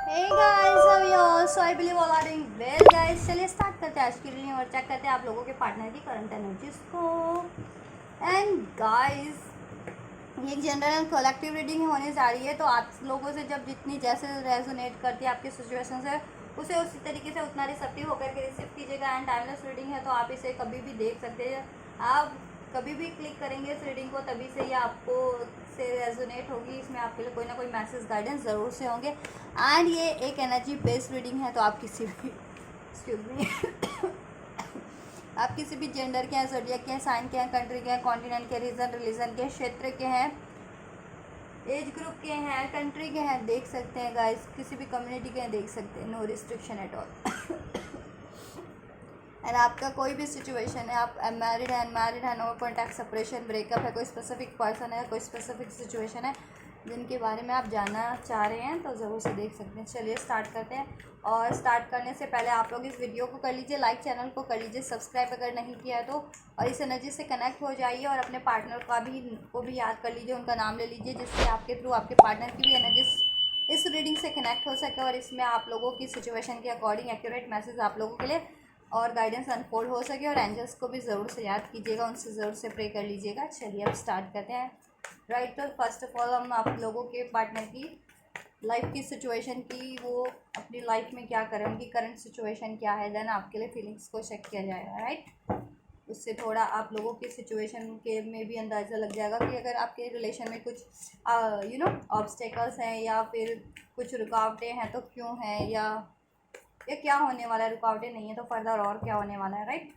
Hey guys, how are you all? So I believe all are doing well guys. चलिए start करते हैं आज की रीडिंग और चेक करते हैं आप लोगों के पार्टनर की करंट एनर्जीज को। एंड गाइस, ये एक जनरल एंड कलेक्टिव रीडिंग होने जा रही है, तो आप लोगों से जब जितनी जैसे रेजोनेट करती है आपकी सिचुएशन से, उसे उसी तरीके से उतना रिसेप्टिव होकर के रिसीव कीजिएगा। एंड टाइमलेस रीडिंग है, तो आप इसे कभी भी देख सकते हैं। आप कभी भी क्लिक करेंगे इस रीडिंग को, तभी से ये आपको से रेजोनेट होगी। इसमें आपके लिए कोई ना कोई मैसेज गाइडेंस ज़रूर से होंगे। एंड ये एक एनर्जी बेस्ड रीडिंग है, तो आप किसी भी एक्सक्यूज मी आप किसी भी जेंडर के हैं, ज़ोडिएक के हैं, साइन के हैं, कंट्री के हैं, कॉन्टिनेंट के, रीजन रिलीजन के, क्षेत्र के हैं, एज ग्रुप के हैं, कंट्री के हैं, देख सकते हैं गाइस। किसी भी कम्युनिटी के हैं, देख सकते हैं। No restriction at all. And आपका कोई भी सिचुएशन है, आप मैरिड है, अनमैरिड है, नो कॉन्टैक्ट, सेपरेशन, ब्रेकअप है, कोई स्पेसिफिक पर्सन है, कोई स्पेसिफिक सिचुएशन है जिनके बारे में आप जानना चाह रहे हैं, तो ज़रूर से देख सकते हैं। चलिए स्टार्ट करते हैं। और स्टार्ट करने से पहले आप लोग इस वीडियो को कर लीजिए लाइक, चैनल को कर लीजिए सब्सक्राइब अगर नहीं किया है तो, और इस एनर्जी से कनेक्ट हो जाइए और अपने पार्टनर को भी याद कर लीजिए, उनका नाम ले लीजिए, जिससे आपके थ्रू आपके पार्टनर की भी एनर्जी इस रीडिंग से कनेक्ट हो सके और इसमें आप लोगों की सिचुएशन के अकॉर्डिंग एक्यूरेट मैसेज आप लोगों के लिए और गाइडेंस अनफोल्ड हो सके। और एंजल्स को भी ज़रूर से याद कीजिएगा, उनसे ज़रूर से प्रे कर लीजिएगा। चलिए अब स्टार्ट करते हैं। राइट, तो फर्स्ट ऑफ ऑल हम आप लोगों के पार्टनर की लाइफ की सिचुएशन की, वो अपनी लाइफ में क्या करें, उनकी करंट सिचुएशन क्या है, देन आपके लिए फीलिंग्स को चेक किया जाएगा। राइट, उससे थोड़ा आप लोगों की सिचुएशन के में भी अंदाज़ा लग जाएगा कि अगर आपके रिलेशन में कुछ ऑब्स्टेकल्स हैं या फिर कुछ रुकावटें हैं तो क्यों हैं, या क्या होने वाला है। रुकावटें नहीं है तो फर्दर और क्या होने वाला है। राइट,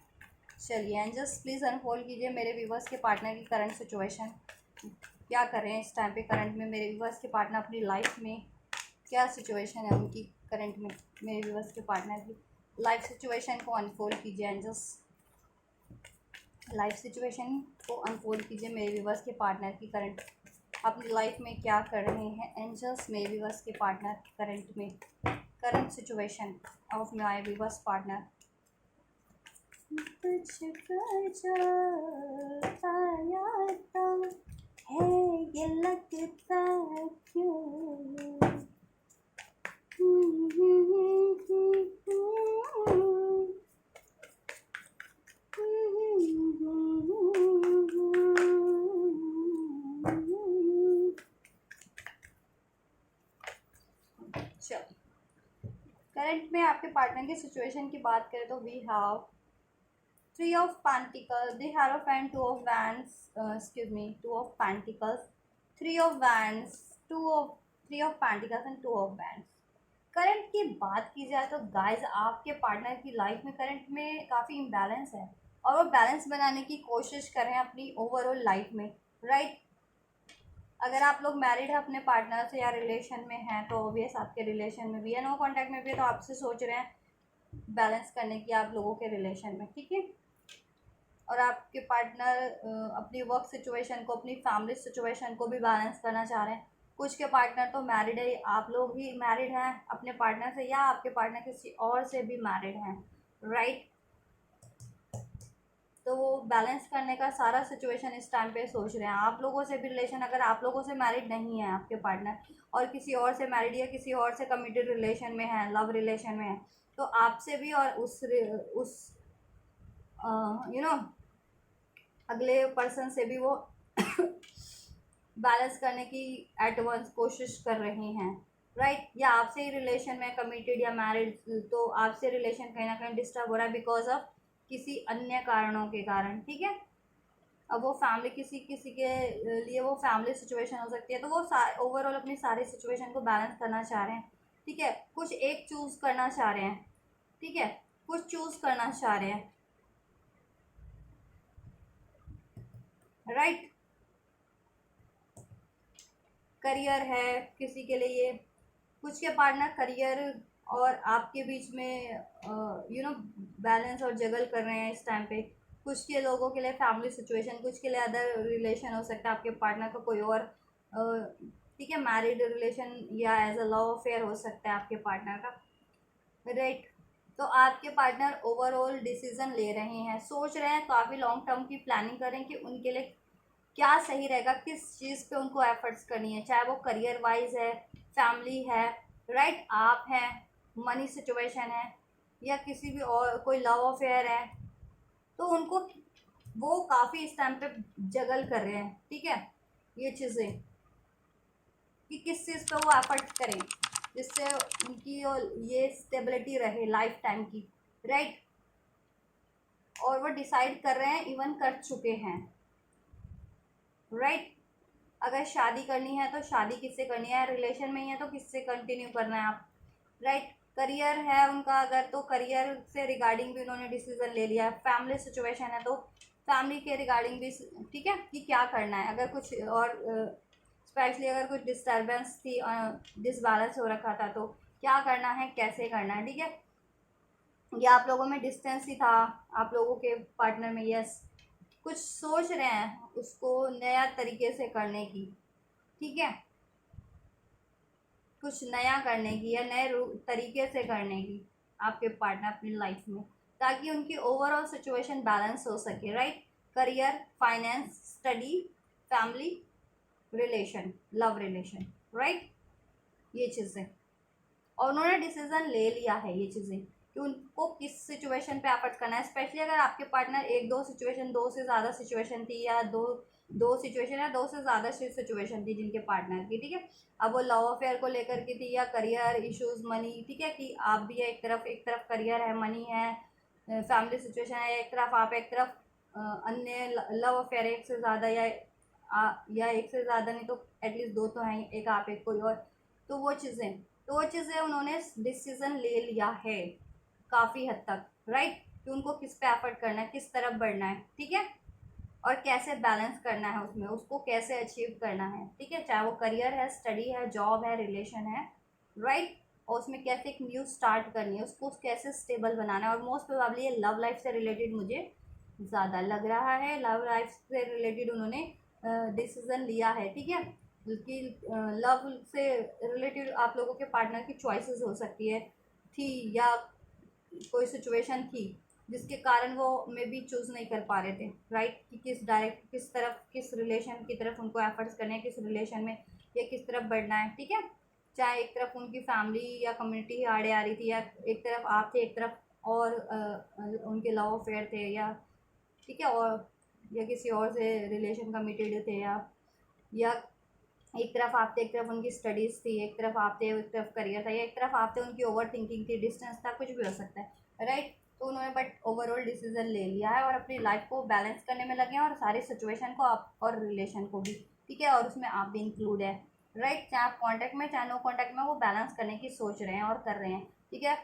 चलिए एंजल्स प्लीज़ अनफोल्ड कीजिए मेरे व्यूवर्स के पार्टनर की करंट सिचुएशन क्या कर रहे हैं इस टाइम पे। करंट में मेरे व्यूवर्स के पार्टनर अपनी लाइफ में क्या सिचुएशन है उनकी, करंट में मेरे व्यूवर्स के पार्टनर की लाइफ सिचुएशन को अनफोल्ड कीजिए। एंजल्स लाइफ सिचुएशन को अनफोल्ड कीजिए मेरे व्यूवर्स के पार्टनर की करंट अपनी लाइफ में क्या कर रहे हैं। एंजल्स मेरे व्यूवर्स के पार्टनर करंट में current situation of my viewers partner. है ये लगता क्यों, चलो करंट में आपके पार्टनर की सिचुएशन की बात करें तो we have 3 of Pentacles, the Hierophant, 2 of Wands, 2 of Pentacles, 3 of Wands, 3 of Pentacles and 2 of Wands। Current की बात की जाए तो गाइज आपके पार्टनर की लाइफ में करंट में काफ़ी इम्बैलेंस है और वो बैलेंस बनाने की कोशिश कर रहे हैं अपनी ओवरऑल लाइफ में। राइट, अगर आप लोग मैरिड है अपने पार्टनर से या रिलेशन में हैं तो ऑब्वियस आपके रिलेशन में भी है, नो कॉन्टैक्ट में भी है तो आपसे सोच रहे हैं बैलेंस करने की आप लोगों के रिलेशन में। ठीक है, और आपके पार्टनर अपनी वर्क सिचुएशन को, अपनी फैमिली सिचुएशन को भी बैलेंस करना चाह रहे हैं। कुछ के पार्टनर तो मैरिड है, आप लोग ही मैरिड हैं अपने पार्टनर से, या आपके पार्टनर किसी और से भी मैरिड हैं। राइट, तो वो बैलेंस करने का सारा सिचुएशन इस टाइम पे सोच रहे हैं। आप लोगों से भी रिलेशन, अगर आप लोगों से मैरिड नहीं है आपके पार्टनर और किसी और से मैरिड या किसी और से कमिटेड रिलेशन में है, लव रिलेशन में है, तो आपसे भी और उस अगले पर्सन से भी वो बैलेंस करने की एट वंस कोशिश कर रहे हैं। राइट, या आपसे ही रिलेशन में कमिटेड या मैरिड, तो आपसे रिलेशन कहीं ना कहीं डिस्टर्ब हो रहा है बिकॉज ऑफ किसी अन्य कारणों के कारण। ठीक है, अब वो फैमिली किसी के लिए वो फैमिली सिचुएशन हो सकती है, तो वो ओवरऑल अपनी सारी सिचुएशन को बैलेंस करना चाह रहे हैं। ठीक है, कुछ एक चूज़ करना चाह रहे हैं। ठीक है, कुछ चूज़ करना चाह रहे हैं। राइट, करियर है किसी के लिए, कुछ के पार्टनर करियर और आपके बीच में बैलेंस और जगल कर रहे हैं इस टाइम पे। कुछ के लोगों के लिए फैमिली सिचुएशन, कुछ के लिए अदर रिलेशन हो सकता है आपके पार्टनर का कोई और। ठीक है, मैरिड रिलेशन या एज अ लव अफेयर हो सकता है आपके पार्टनर का। राइट, तो आपके पार्टनर ओवरऑल डिसीजन ले रहे हैं, सोच रहे हैं, काफ़ी लॉन्ग टर्म की प्लानिंग करें कि उनके लिए क्या सही रहेगा, किस चीज़ पे उनको एफर्ट्स करनी है, चाहे वो करियर वाइज है, फैमिली है, राइट, आप हैं, मनी सिचुएशन है, या किसी भी और कोई लव अफेयर है, तो उनको वो काफ़ी इस टाइम पे जगल कर रहे हैं, ठीक है, ये चीज़ें कि किस चीज़ पे वो एफर्ट करें जिससे उनकी और ये स्टेबिलिटी रहे लाइफ टाइम की, राइट। और वो डिसाइड कर रहे हैं, इवन कर चुके हैं, राइट। अगर शादी करनी है तो शादी किससे करनी है, रिलेशन में ही है तो किससे कंटिन्यू करना है आप, राइट। करियर है उनका अगर, तो करियर से रिगार्डिंग भी उन्होंने डिसीजन ले लिया है। फैमिली सिचुएशन है तो फैमिली के रिगार्डिंग भी, ठीक है, कि क्या करना है। अगर कुछ और स्पेशली अगर कुछ डिस्टर्बेंस थी, डिसबैलेंस हो रखा था, तो क्या करना है, कैसे करना है, ठीक है। या आप लोगों में डिस्टेंस ही था, आप लोगों के पार्टनर में, यस, कुछ सोच रहे हैं उसको नया तरीके से करने की, ठीक है, कुछ नया करने की या नए तरीके से करने की आपके पार्टनर अपनी लाइफ में, ताकि उनकी ओवरऑल सिचुएशन बैलेंस हो सके, right. Career, finance, study, family, relation, love relation, right, ये चीज़ें। और उन्होंने डिसीजन ले लिया है ये चीज़ें कि उनको किस सिचुएशन पे एफर्ट करना है। स्पेशली अगर आपके पार्टनर एक दो सिचुएशन, दो से ज़्यादा सिचुएशन थी, या दो दो सिचुएशन या दो से ज़्यादा सिचुएशन थी जिनके पार्टनर की, ठीक है। अब वो लव अफेयर को लेकर के थी, या करियर इश्यूज, मनी, ठीक है, कि आप भी है एक तरफ करियर है, मनी है, फैमिली सिचुएशन है एक तरफ, आप एक तरफ अन्य लव अफेयर एक से ज़्यादा, या एक से ज़्यादा नहीं तो एटलीस्ट दो तो हैं, एक आप एक कोई और, तो वो चीज़ें उन्होंने डिसीजन ले लिया है काफ़ी हद तक, राइट, कि उनको किस पे एफर्ट करना है, किस तरफ बढ़ना है, ठीक है, और कैसे बैलेंस करना है उसमें, उसको कैसे अचीव करना है, ठीक है, चाहे वो करियर है, स्टडी है, जॉब है, रिलेशन है, राइट। और उसमें कैसे एक न्यू स्टार्ट करनी है, उसको कैसे स्टेबल बनाना है। और मोस्ट प्रोबेबली ये लव लाइफ से रिलेटेड मुझे ज़्यादा लग रहा है, लव लाइफ से रिलेटेड उन्होंने डिसीज़न लिया है, ठीक है, कि लव से रिलेटेड आप लोगों के पार्टनर की चॉइसेस हो सकती है, थी, या कोई सिचुएशन थी जिसके कारण वो मे बी चूज़ नहीं कर पा रहे थे, राइट, कि किस तरफ, किस रिलेशन की तरफ उनको एफर्ट्स करने हैं, किस रिलेशन में, या किस तरफ बढ़ना है, ठीक है। चाहे एक तरफ उनकी फैमिली या कम्युनिटी ही आड़े आ रही थी, या एक तरफ आप थे, एक तरफ और उनके लव अफेयर थे, या ठीक है, और या किसी और से रिलेशन कमिटेड थे, या एक तरफ आप थे, एक तरफ उनकी स्टडीज़ थी, एक तरफ आप थे, एक तरफ करियर था, या एक तरफ आप थे उनकी ओवर थिंकिंग थी, डिस्टेंस था, कुछ भी हो सकता है, राइट। तो उन्होंने बट ओवरऑल डिसीजन ले लिया है और अपनी लाइफ को बैलेंस करने में लगे हैं, और सारी सिचुएशन को आप और रिलेशन को भी, ठीक है, और उसमें आप भी इंक्लूड है, राइट। चाहे आप कॉन्टैक्ट में चाहे नो कॉन्टैक्ट में, वो बैलेंस करने की सोच रहे हैं और कर रहे हैं, ठीक है।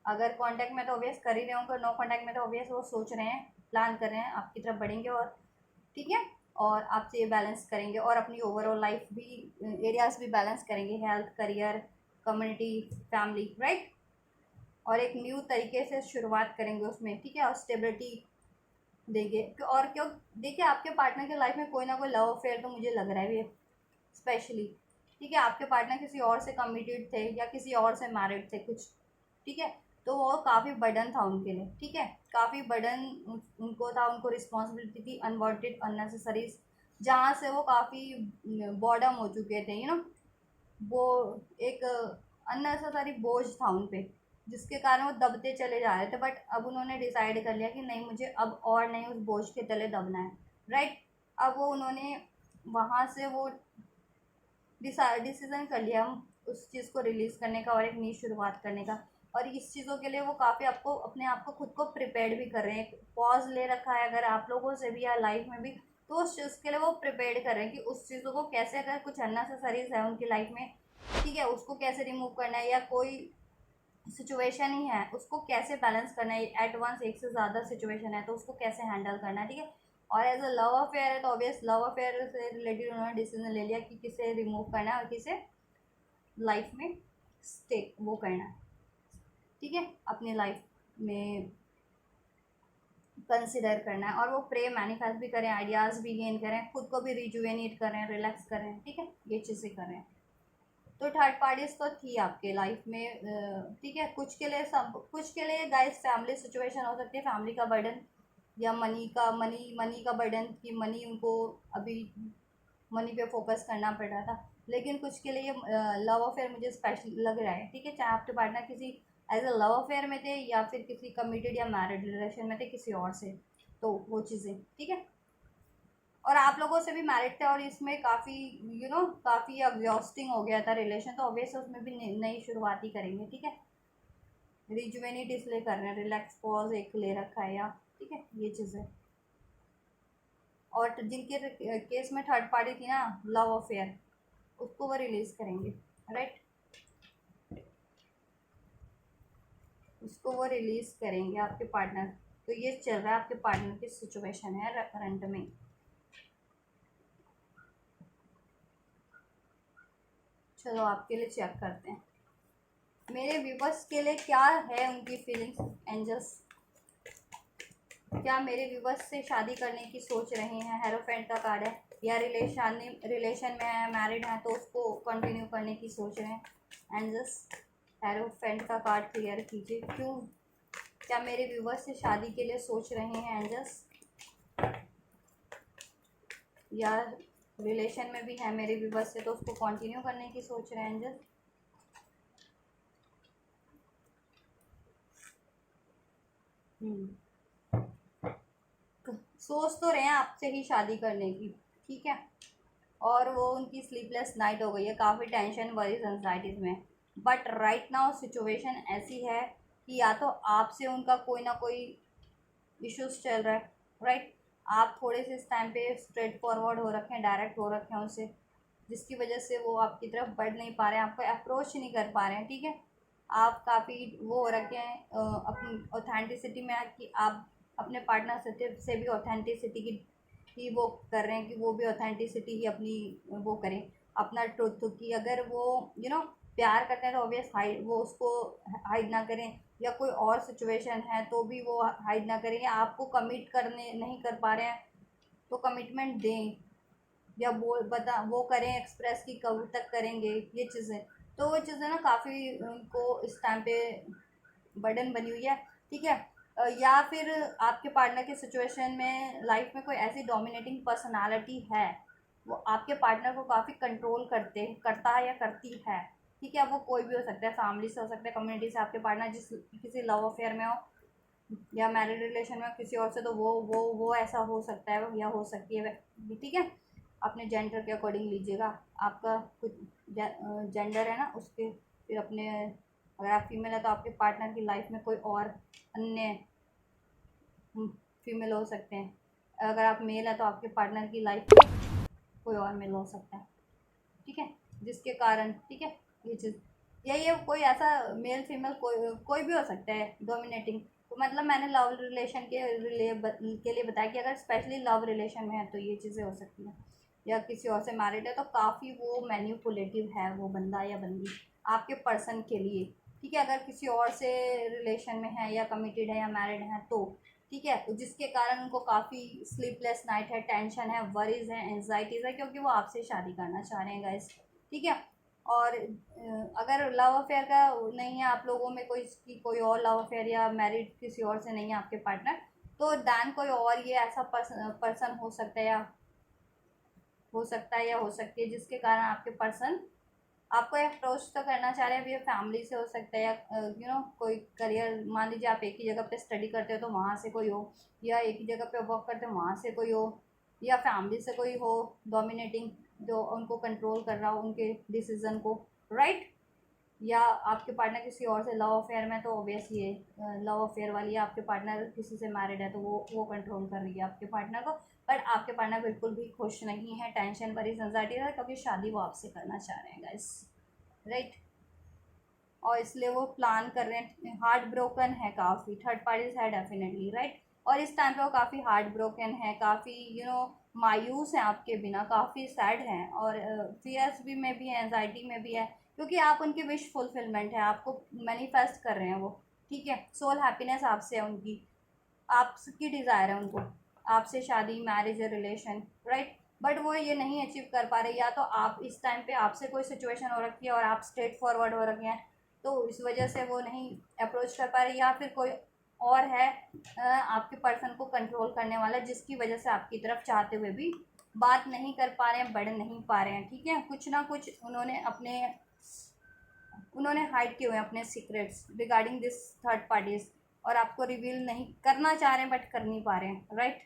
अगर कॉन्टैक्ट में तो ऑब्वियस कर ही रहे होंगे, नो कॉन्टैक्ट में तो ऑब्वियस वो सोच रहे हैं, प्लान कर रहे हैं, आपकी तरफ बढ़ेंगे, और ठीक है, और आपसे ये बैलेंस करेंगे, और अपनी ओवरऑल लाइफ भी एरियाज भी बैलेंस करेंगे, health, career, community, family, right. और एक न्यू तरीके से शुरुआत करेंगे उसमें, ठीक है, और स्टेबिलिटी देंगे। और क्यों, देखिए आपके पार्टनर के लाइफ में कोई ना कोई लव अफेयर तो मुझे लग रहा है भी, स्पेशली, ठीक है, आपके पार्टनर किसी और से कमिटेड थे या किसी और से मैरिड थे कुछ, ठीक है, तो वो काफ़ी बर्डन था उनके लिए, ठीक है, काफ़ी बर्डन उनको था, उनको रिस्पॉन्सिबिलिटी थी, अनवांटेड, अननेसेसरी, जहाँ से वो काफ़ी बॉर्डम हो चुके थे, वो एक अननेसेसरी बोझ था उन पे, जिसके कारण वो दबते चले जा रहे थे। बट अब उन्होंने डिसाइड कर लिया कि नहीं, मुझे अब और नहीं उस बोझ के तले दबना है, राइट। अब वो उन्होंने वहाँ से वो डिसीज़न कर लिया उस चीज़ को रिलीज़ करने का और एक नई शुरुआत करने का। और इस चीज़ों के लिए वो काफ़ी आपको अपने आप को खुद को प्रिपेयर्ड भी कर रहे हैं। पॉज़ ले रखा है अगर आप लोगों से भी या लाइफ में भी, तो उस चीज़ के लिए वो प्रिपेयर्ड कर रहे हैं कि उस चीज़ों को कैसे, अगर कुछ अननेसेसरीज़ है उनकी लाइफ में, ठीक है, उसको कैसे रिमूव करना है, या कोई सिचुएशन ही है उसको कैसे बैलेंस करना है, एट वंस एक से ज़्यादा सिचुएशन है तो उसको कैसे हैंडल करना है, ठीक है। और एज अ लव अफेयर है तो ऑब्वियस लव अफेयर से रिलेटेड उन्होंने डिसीजन ले लिया कि किसे रिमूव करना है और किसे लाइफ में स्टे वो करना है, ठीक है, अपनी लाइफ में कंसिडर करना है। और वो प्रे मैनिफेस्ट भी करें, आइडियाज़ भी गेन करें, खुद को भी रिजुवेनेट करें, रिलैक्स करें, ठीक है, ये चीज़ें करें। तो थर्ड पार्टीज तो थी आपके लाइफ में, ठीक है, कुछ के लिए गाइस फैमिली सिचुएशन हो सकती है, फैमिली का बर्डन, या मनी का बर्डन, कि मनी उनको अभी मनी पे फोकस करना पड़ रहा था। लेकिन कुछ के लिए लव अफेयर मुझे स्पेशल लग रहा है, ठीक है। चाहे आपके पार्टनर किसी एज अ लव अफेयर में थे या फिर किसी कमिटेड या मैरिड रिलेशन में थे किसी और से, तो वो चीज़ें ठीक है। और आप लोगों से भी मैरिड थे और इसमें काफ़ी काफ़ी एग्जॉस्टिंग हो गया था रिलेशन, तो ऑब्वियस उसमें भी नई शुरुआत ही करेंगे, ठीक है। रिजुवेनेट इसलिए कर रहे हैं, रिलैक्स पॉज एक ले रखा है या, ठीक है, ये चीज़ें। और जिनके केस में थर्ड पार्टी थी ना, लव अफेयर, उसको वो रिलीज करेंगे, राइट, उसको वो रिलीज करेंगे आपके पार्टनर। तो ये चल रहा है आपके पार्टनर की सिचुएशन है करंट में। चलो आपके लिए चेक करते हैं मेरे व्यूवर्स के लिए क्या है उनकी फीलिंग्स एंजल्स। क्या मेरे व्यूवर्स से शादी करने की सोच रहे हैं, हेरोफेंट का कार्ड है, या रिलेशन में है, मैरिड हैं तो उसको कंटिन्यू करने की सोच रहे हैं एंजल्स। हेरोफेंट का कार्ड क्लियर कीजिए, क्यों, क्या मेरे व्यूवर्स से शादी के लिए सोच रहे हैं एंजल्स, या रिलेशन में भी है मेरे व्यूवर्स से तो उसको कंटिन्यू करने की सोच रहे हैं एंजल्स। सोच तो रहे हैं आपसे ही शादी करने की, ठीक है। और वो उनकी स्लीपलेस नाइट हो गई है, काफ़ी टेंशन वरीज एंजाइटीज़ में। बट राइट नाउ सिचुएशन ऐसी है कि या तो आपसे उनका कोई ना कोई इश्यूज चल रहा है, राइट। आप थोड़े से इस टाइम पे स्ट्रेट फॉरवर्ड हो रखे हैं, डायरेक्ट हो रखे हैं उनसे, जिसकी वजह से वो आपकी तरफ बढ़ नहीं पा रहे हैं, आपको अप्रोच नहीं कर पा रहे हैं, ठीक है। आप काफ़ी वो हो रखे हैं अपनी ऑथेंटिसिटी में कि आप अपने पार्टनर से भी ऑथेंटिसिटी की वो कर रहे हैं कि वो भी ऑथेंटिसिटी ही अपनी वो करें, अपना ट्रुथ की। अगर वो प्यार करते हैं तो ऑब्वियस हाइड वो उसको हाइड ना करें, या कोई और सिचुएशन है तो भी वो हाइड ना करें, या आपको कमिट करने नहीं कर पा रहे हैं तो कमिटमेंट दें, या वो करें एक्सप्रेस की कब तक करेंगे ये चीज़ें। तो वो चीज़ें ना काफ़ी उनको इस टाइम पे बर्डन बनी हुई है, ठीक है। या फिर आपके पार्टनर की सिचुएशन में लाइफ में कोई ऐसी डोमिनेटिंग पर्सनालिटी है, वो आपके पार्टनर को काफ़ी कंट्रोल करता है या करती है, ठीक है। वो कोई भी हो सकता है, फैमिली से हो सकता है, कम्युनिटी से, आपके पार्टनर किसी लव अफेयर में हो या मैरिड रिलेशन में किसी और से, तो वो ऐसा हो सकता है या हो सकती है, ठीक है। अपने जेंडर के अकॉर्डिंग लीजिएगा, आपका कुछ जेंडर है ना उसके, फिर अपने, अगर आप फीमेल है तो आपके पार्टनर की लाइफ में कोई और अन्य फीमेल हो सकते हैं, अगर आप मेल है तो आपके पार्टनर की लाइफ में कोई और मेल हो सकता है, ठीक है। जिसके कारण, ठीक है, ये चीज़, या ये कोई ऐसा मेल फीमेल कोई भी हो सकता है डोमिनेटिंग। तो मतलब मैंने लव रिलेशन के लिए बताया कि अगर स्पेशली लव रिलेशन में है तो ये चीज़ें हो सकती हैं, या किसी और से मैरिड है तो काफ़ी वो मैन्युपुलेटिव है वो बंदा या बंदी आपके पर्सन के लिए, ठीक है। अगर किसी और से रिलेशन में है या कमिटेड है या मैरिड है तो, ठीक है, तो जिसके कारण उनको काफ़ी स्लीपलेस नाइट है, टेंशन है, वरीज है, एंजाइटीज़ है, क्योंकि वो आपसे शादी करना चाह रहे हैं गाइस, ठीक है। और अगर लव अफेयर का नहीं है आप लोगों में कोई और लव अफेयर या मैरिड किसी और से नहीं है आपके पार्टनर, तो दैन कोई और ये ऐसा पर्सन हो सकती है जिसके कारण आपके पर्सन आपको अप्रोच तो करना चाह रहे हैं। अभी ये फैमिली से हो सकता है, या कोई करियर, मान लीजिए आप एक ही जगह पे स्टडी करते हो तो वहाँ से कोई हो, या एक ही जगह पे वर्क करते हो वहाँ से कोई हो, या फैमिली से कोई हो डोमिनेटिंग, जो उनको कंट्रोल कर रहा हो उनके डिसीजन को, राइट। या आपके पार्टनर किसी और से लव अफेयर में, तो ऑब्वियस ये लव अफेयर वाली है, आपके पार्टनर किसी से मैरिड है तो वो कंट्रोल कर रही है आपके पार्टनर को। बट आपके पार्टनर बिल्कुल भी खुश नहीं है, टेंशन भरी एंजाइटी है, कभी शादी वो आपसे करना चाह रहे हैं गाइस, राइट। और इसलिए वो प्लान कर रहे हैं, हार्ट ब्रोकन है काफ़ी, थर्ड पार्टीज है डेफिनेटली, राइट। और इस टाइम पे वो काफ़ी हार्ट ब्रोकन है, काफ़ी मायूस हैं आपके बिना, काफ़ी सैड हैं, और फियर्स भी में भी है, एंजाइटी में भी है, क्योंकि आप उनकी विश फुलफिलमेंट है, आपको मैनिफेस्ट कर रहे हैं वो, ठीक है। सोल हैप्पीनेस आपसे है उनकी, आपकी डिज़ायर है उनको आपसे शादी, मैरिज या रिलेशन, राइट। बट वो ये नहीं अचीव कर पा रहे, या तो आप इस टाइम पे आपसे कोई सिचुएशन हो रखी है और आप स्ट्रेट फॉरवर्ड हो रखे हैं तो इस वजह से वो नहीं अप्रोच कर पा रहे, या फिर कोई और है आपके पर्सन को कंट्रोल करने वाला, जिसकी वजह से आपकी तरफ चाहते हुए भी बात नहीं कर पा रहे हैं, बढ़ नहीं पा रहे हैं, ठीक है। कुछ ना कुछ उन्होंने हाइड किए हुए हैं अपने secrets regarding this third parties, और आपको रिवील नहीं करना चाह रहे हैं बट कर नहीं पा रहे हैं, राइट।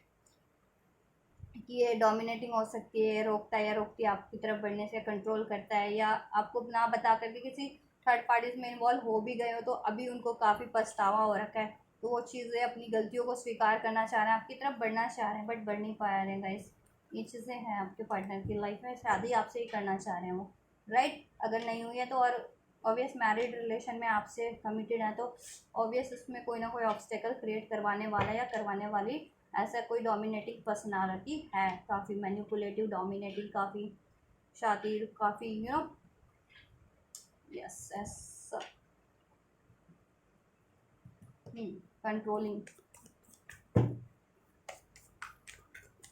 कि ये डोमिनेटिंग हो सकती है, रोकता है या रोकती है आपकी तरफ बढ़ने से, कंट्रोल करता है, या आपको ना बता करके किसी थर्ड पार्टीज में इन्वॉल्व हो भी गए हो तो अभी उनको काफ़ी पछतावा हो रखा है, तो वो चीज़ें अपनी गलतियों को स्वीकार करना चाह रहे हैं, आपकी तरफ बढ़ना चाह रहे हैं बट बढ़ नहीं पा रहे हैं गाइस। ये चीज़ें हैं आपके पार्टनर की लाइफ में, शादी आपसे ही करना चाह रहे हैं वो, राइट। अगर नहीं हुई है तो, और ऑब्वियस मैरिड रिलेशन में आपसे कमिटेड है तो ऑब्वियस उसमें कोई ना कोई ऑब्स्टेकल क्रिएट करवाने वाला या करवाने वाली ऐसा कोई डोमिनेटिंग पर्सनालिटी है, काफ़ी मैनिपुलेटिव, डोमिनेटिंग, काफ़ी शातिर, काफ़ी यस ऐसा कंट्रोलिंग।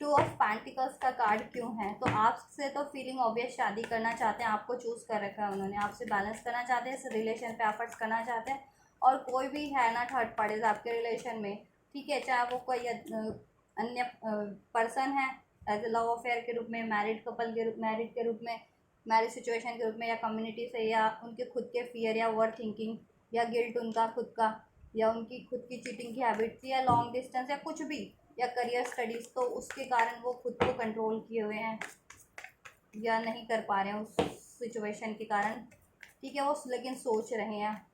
टू ऑफ पेंटिकल्स का कार्ड क्यों है? तो आपसे तो फीलिंग ऑब्वियस शादी करना चाहते हैं, आपको चूज़ कर रखा है उन्होंने, आपसे बैलेंस करना चाहते हैं, इस रिलेशन पे एफर्ट्स करना चाहते हैं, और कोई भी है ना थर्ड पार्टीज आपके रिलेशन में, ठीक है, चाहे वो कोई अन्य पर्सन है एज ए लव अफेयर के रूप में, मैरिड कपल के रूप, मैरिड के रूप में, मैरिज सिचुएशन के रूप में, या कम्युनिटी से, या उनके खुद के फियर या ओवर थिंकिंग या गिल्ट उनका खुद का, या उनकी खुद की चीटिंग की हैबिट थी, या लॉन्ग डिस्टेंस, या कुछ भी, या करियर स्टडीज़, तो उसके कारण वो खुद को कंट्रोल किए हुए हैं या नहीं कर पा रहे हैं उस सिचुएशन के कारण, ठीक है। वो लेकिन सोच रहे हैं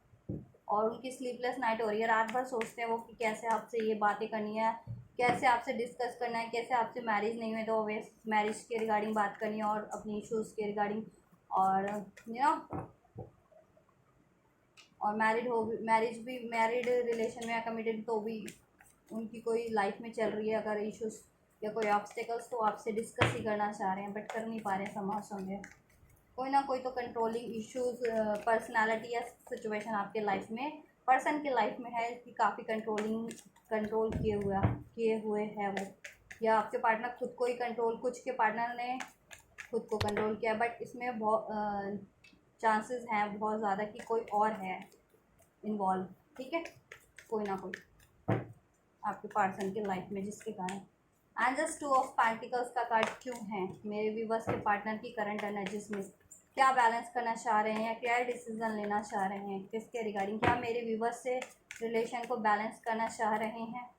और उनकी स्लीपलेस नाइट हो रही है, रात भर सोचते हैं वो कि कैसे आपसे ये बातें करनी है, कैसे आपसे डिस्कस करना है, कैसे आपसे मैरिज नहीं हुई तो ऑब्वियस मैरिज के रिगार्डिंग बात करनी है, और अपनी इश्यूज़ के रिगार्डिंग, और और मैरिड रिलेशन में या कमिटेड तो भी उनकी कोई लाइफ में चल रही है अगर इश्यूज या कोई ऑब्स्टेकल्स, तो आपसे डिस्कस ही करना चाह रहे हैं बट कर नहीं पा रहे हैं, समाज समझे। कोई ना कोई तो कंट्रोलिंग इश्यूज, पर्सनालिटी या सिचुएशन आपके लाइफ में, पर्सन के लाइफ में है कि काफ़ी कंट्रोल किए हुए है वो, या आपके पार्टनर खुद को ही कंट्रोल, कुछ के पार्टनर ने खुद को कंट्रोल किया, बट इसमें बहुत चांसेस हैं बहुत ज़्यादा कि कोई और है इन्वॉल्व, ठीक है, कोई ना कोई आपके पर्सन के लाइफ में, जिसके कारण। And just two of pentacles का कार्ड क्यों है? मेरे व्यूवर्स के पार्टनर की करंट एनर्जीज में क्या बैलेंस करना चाह रहे हैं, क्या डिसीजन लेना चाह रहे हैं, किसके रिगार्डिंग, क्या मेरे व्यूवर्स से रिलेशन को बैलेंस करना चाह रहे हैं,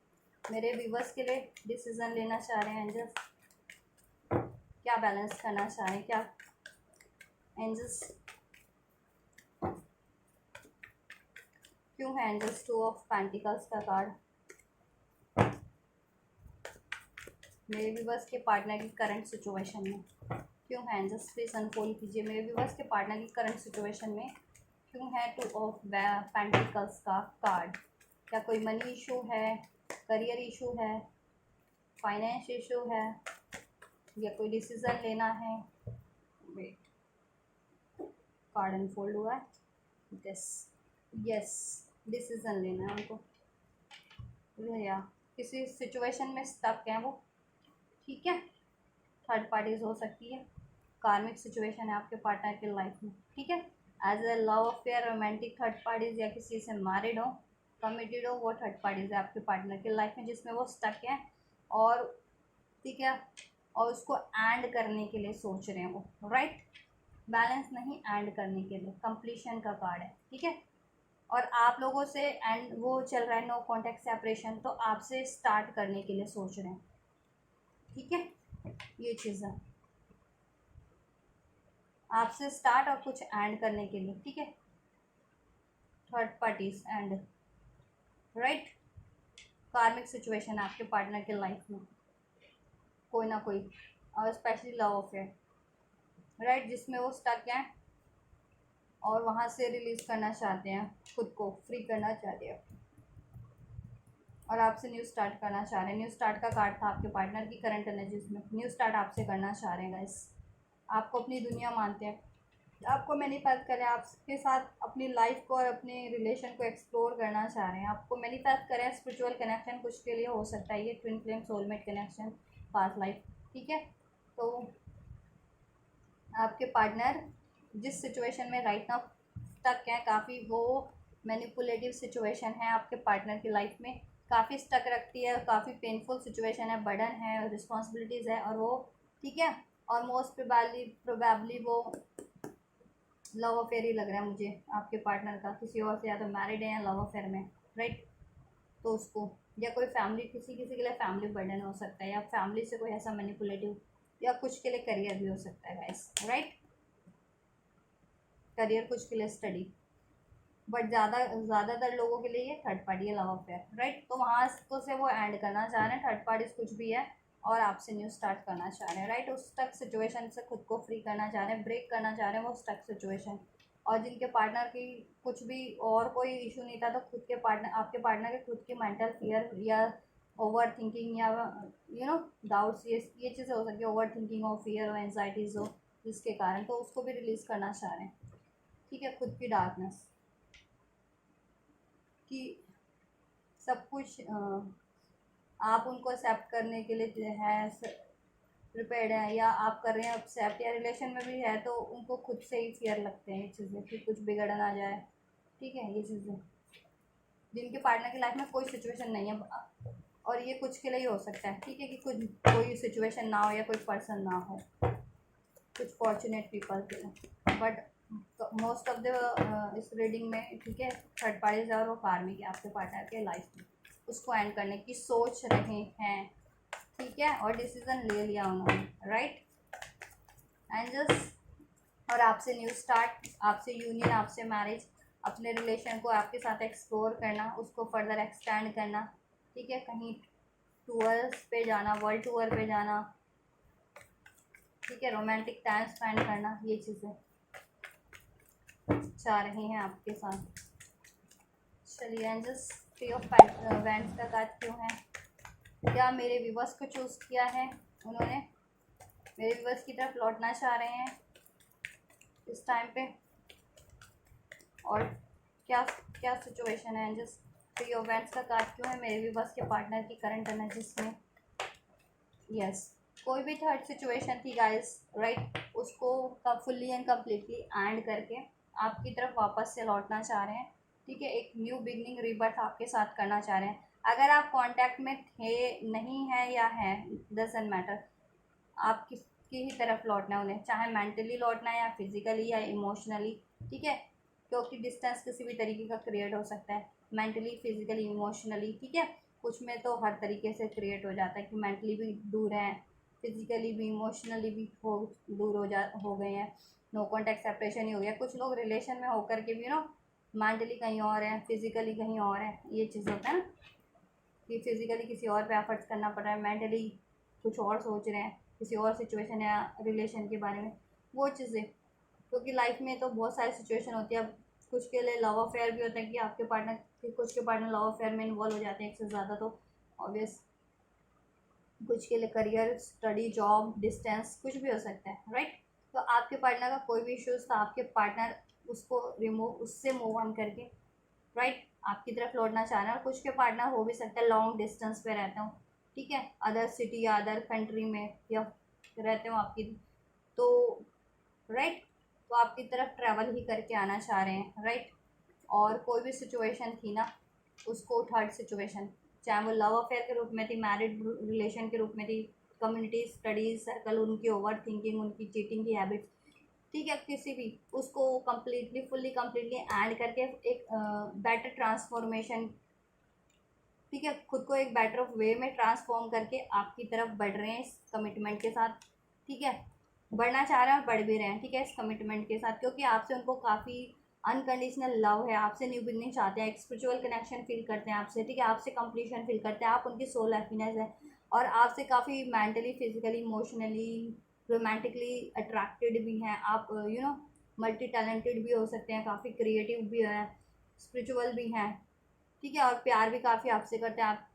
मेरे व्यूवर्स के लिए डिसीजन लेना चाह रहे हैं एंजल्स, क्या बैलेंस करना चाह रहे हैं, क्या एंजल्स क्यों है एंजल्स टू ऑफ पेंटिकल्स का कार्ड मेरे व्यूवर्स के पार्टनर की करंट सिचुएशन में? क्यों है एंजल्स, प्लीज अनफोल्ड कीजिए मेरे व्यूवर्स के पार्टनर की करंट सिचुएशन में क्यों है टू ऑफ पेंटिकल्स का कार्ड? क्या कोई मनी इशू है, करियर इशू है, फाइनेंस इशू है, या कोई डिसीजन लेना है? वेट, कार्ड अनफोल्ड हुआ है, यस डिसीजन लेना है उनको, या किसी सिचुएशन में स्टक हैं वो, ठीक है। थर्ड पार्टीज हो सकती है, कार्मिक सिचुएशन है आपके पार्टनर के लाइफ में, ठीक है। As a love affair, romantic third parties, या किसी से मैरिड हो, कमिटेड हो, वो थर्ड पार्टीज है आपके पार्टनर के लाइफ में जिसमें वो स्टक है, और ठीक है, और उसको एंड करने के लिए सोच रहे हैं वो, राइट। बैलेंस नहीं, एंड करने के लिए, कंप्लीशन का कार्ड है, ठीक है। और आप लोगों से एंड वो चल रहा है नो कॉन्टैक्ट सेपरेशन, तो आपसे स्टार्ट करने के लिए सोच रहे हैं, ठीक है। ये चीज़ है आपसे स्टार्ट और कुछ एंड करने के लिए, ठीक है। Third parties and, right. कार्मिक सिचुएशन आपके पार्टनर के लाइफ में, कोई ना कोई, और स्पेशली लव अफेयर, राइट, जिसमें वो स्टक हैं और वहाँ से रिलीज़ करना चाहते हैं, खुद को फ्री करना चाहते हैं, और आपसे न्यू स्टार्ट करना चाह रहे हैं। न्यू स्टार्ट का कार्ड था आपके पार्टनर की करंट एनर्जीज में, न्यू स्टार्ट आपसे करना चाह रहे हैं गाइस, आपको अपनी दुनिया मानते हैं, आपको मैनिफेस्ट करें, आपके साथ अपनी लाइफ को और अपने रिलेशन को एक्सप्लोर करना चाह रहे हैं, आपको मैनिफेस्ट करें स्पिरिचुअल कनेक्शन, कुछ के लिए हो सकता है ये twin flame soulmate connection, past life, ठीक है। तो आपके पार्टनर जिस सिचुएशन में राइट नाउ स्टक है, काफ़ी वो मैनिपुलेटिव सिचुएशन है आपके पार्टनर की लाइफ में, काफ़ी स्टक रखती है, काफ़ी पेनफुल सिचुएशन है, बर्डन है, रिस्पॉन्सिबिलिटीज़ है, और वो ठीक है। और मोस्ट प्रोबेबली वो लव अफेयर ही लग रहा है मुझे आपके पार्टनर का, किसी और से, या तो मैरिड है या लव अफेयर में, राइट। तो उसको, या कोई फैमिली, किसी किसी के लिए फैमिली बर्डन हो सकता है, या फैमिली से कोई ऐसा मैनिपुलेटिव, या कुछ के लिए करियर भी हो सकता है गाइस, राइट। करियर, कुछ के लिए स्टडी, बट ज़्यादातर लोगों के लिए ये थर्ड पार्टी है, लव अफेयर, राइट। तो वहाँ तो से वो एंड करना चाह रहे हैं, थर्ड पार्टी कुछ भी है, और आपसे न्यू स्टार्ट करना चाह रहे हैं, राइट। उस स्टक सिचुएशन से खुद को फ्री करना चाह रहे हैं, ब्रेक करना चाह रहे हैं वो स्टक सिचुएशन। और जिनके पार्टनर की कुछ भी और कोई इशू नहीं था, तो खुद के पार्टनर, आपके पार्टनर के खुद की मेंटल फियर या ओवर थिंकिंग या डाउट्स, ये चीज़ें हो सकती है, ओवर थिंकिंग हो, फियर हो, एनजाइटीज़ हो, जिसके कारण तो उसको भी रिलीज़ करना चाह रहे हैं, ठीक है। खुद की डार्कनेस कि सब कुछ आप उनको एक्सेप्ट करने के लिए है, प्रिपेयर्ड है, या आप कर रहे हैं एक्सेप्ट, या रिलेशन में भी है तो उनको खुद से ही फियर लगते हैं ये चीज़ें कि कुछ बिगड़ ना जाए, ठीक है। ये चीज़ें जिनके पार्टनर की लाइफ में कोई सिचुएशन नहीं है, और ये कुछ के लिए ही हो सकता है, ठीक है, कि कुछ कोई सिचुएशन ना हो या कोई पर्सन ना हो, कुछ फॉर्चुनेट पीपल के लिए, बट मोस्ट ऑफ द इस रीडिंग में, ठीक है, थर्ड पार्टीज और वो कार्मिक है आपके पार्टनर के लाइफ में, उसको एंड करने की सोच रहे हैं, ठीक है, और डिसीजन ले लिया उन्होंने, राइट। एंड जस्ट, और आपसे न्यू स्टार्ट, आपसे यूनियन, आपसे मैरिज, अपने रिलेशन को आपके साथ एक्सप्लोर करना, उसको फर्दर एक्सटेंड करना, ठीक है, कहीं टूर्स पे जाना, वर्ल्ड टूर पे जाना, ठीक है, रोमांटिक टाइम स्पेंड करना, ये चीज़ें चाह रहे हैं आपके साथ। चलिए, एंजल्स, थ्री ऑफ वैंड्स का कार्ड क्यों है? क्या मेरे व्यूवर्स को चूज़ किया है उन्होंने, मेरे व्यूवर्स की तरफ लौटना चाह रहे हैं इस टाइम पे, और क्या क्या सिचुएशन है एंजल्स? थ्री ऑफ वैंड्स का कार्ड क्यों है मेरे व्यूवर्स के पार्टनर की करंट एनर्जीज में? यस, कोई भी थर्ड सिचुएशन थी गाइस, राइट, उसको फुल्ली एंड कम्प्लीटली एंड करके आपकी तरफ वापस से लौटना चाह रहे हैं, ठीक है। एक न्यू बिगनिंग, रीबर्थ आपके साथ करना चाह रहे हैं। अगर आप कांटेक्ट में थे, नहीं है या हैं, डजंट मैटर, आप किसकी ही तरफ लौटना है उन्हें, चाहे मेंटली लौटना है या फिजिकली या इमोशनली, ठीक है, क्योंकि डिस्टेंस किसी भी तरीके का क्रिएट हो सकता है, मेंटली, फिजिकली, इमोशनली, ठीक है। कुछ में तो हर तरीके से क्रिएट हो जाता है कि मेंटली भी दूर हैं, फिजिकली भी, इमोशनली भी दूर हो गए हैं, नो कॉन्टैक्ट सेपरेशन ही हो गया। कुछ लोग रिलेशन में होकर के भी मेंटली कहीं और है, फिजिकली कहीं और है, ये चीज़ होता है ना, कि फिजिकली किसी और पे एफर्ट्स करना पड़ रहा है, मेंटली कुछ और सोच रहे हैं, किसी और सिचुएशन या रिलेशन के बारे में, वो चीज़ें। क्योंकि लाइफ में तो बहुत सारी सिचुएशन होती है। अब कुछ के लिए लव अफेयर भी होता है कि आपके पार्टनर, कुछ के पार्टनर लव अफेयर में इन्वॉल्व हो जाते हैं एक से ज़्यादा, तो ऑब्वियस, कुछ के लिए करियर, स्टडी, जॉब, डिस्टेंस, कुछ भी हो सकता है, राइट। तो आपके पार्टनर का कोई भी इश्यूज था, आपके पार्टनर उसको उससे मूव ऑन करके, राइट, आपकी तरफ लौटना चाह रहे हैं। और कुछ के पार्टनर हो भी सकता है लॉन्ग डिस्टेंस पे रहते हो, ठीक है, अदर सिटी या अदर कंट्री में, या रहते हो आपकी, तो राइट, तो आपकी तरफ ट्रैवल ही करके आना चाह रहे हैं, राइट। और कोई भी सिचुएशन थी ना, उसको थर्ड सिचुएशन, चाहे वो लव अफेयर के रूप में थी, मैरिड रिलेशन के रूप में थी, कम्युनिटी, स्टडीज सर्कल, उनकी ओवर थिंकिंग, उनकी चीटिंग की हैबिट्स, ठीक है, किसी भी, उसको कम्प्लीटली, फुल्ली कम्प्लीटली एंड करके एक बेटर ट्रांसफॉर्मेशन, ठीक है, खुद को एक बेटर वे में ट्रांसफॉर्म करके आपकी तरफ बढ़ रहे हैं इस कमिटमेंट के साथ, ठीक है, बढ़ना चाह रहे हैं और बढ़ भी रहे हैं, ठीक है, इस कमिटमेंट के साथ, क्योंकि आपसे उनको काफ़ी अनकंडीशनल लव है, आपसे न्यू बिगनिंग चाहते हैं, एक स्पिरिचुअल कनेक्शन फील करते हैं आपसे, ठीक है, आपसे कंप्लीशन फील करते हैं, आप उनकी सोल हैप्पीनेस है, और आपसे काफ़ी mentally, physically, emotionally, romantically attracted भी हैं आप, मल्टी टैलेंटेड भी हो सकते हैं, काफ़ी क्रिएटिव भी है, स्पिरिचुअल भी हैं, ठीक है, और प्यार भी काफ़ी आपसे करते हैं आप,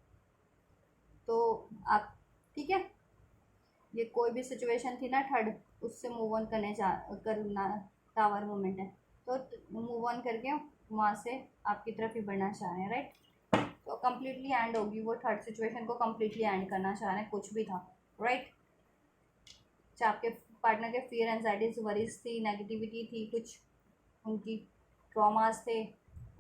तो आप, ठीक है, ये कोई भी सिचुएशन थी ना थर्ड, उससे मूव ऑन करना टावर मोमेंट है, तो मूव ऑन करके वहाँ से आपकी तरफ ही बढ़ना चाह रहे हैं, राइट। तो कम्प्लीटली एंड होगी वो थर्ड सिचुएशन को कम्प्लीटली एंड करना चाह रहे हैं, कुछ भी था, राइट। चाहे आपके पार्टनर के फियर, एंजाइटीज, वरीज थी, नेगेटिविटी थी, कुछ उनकी ट्रॉमास थे,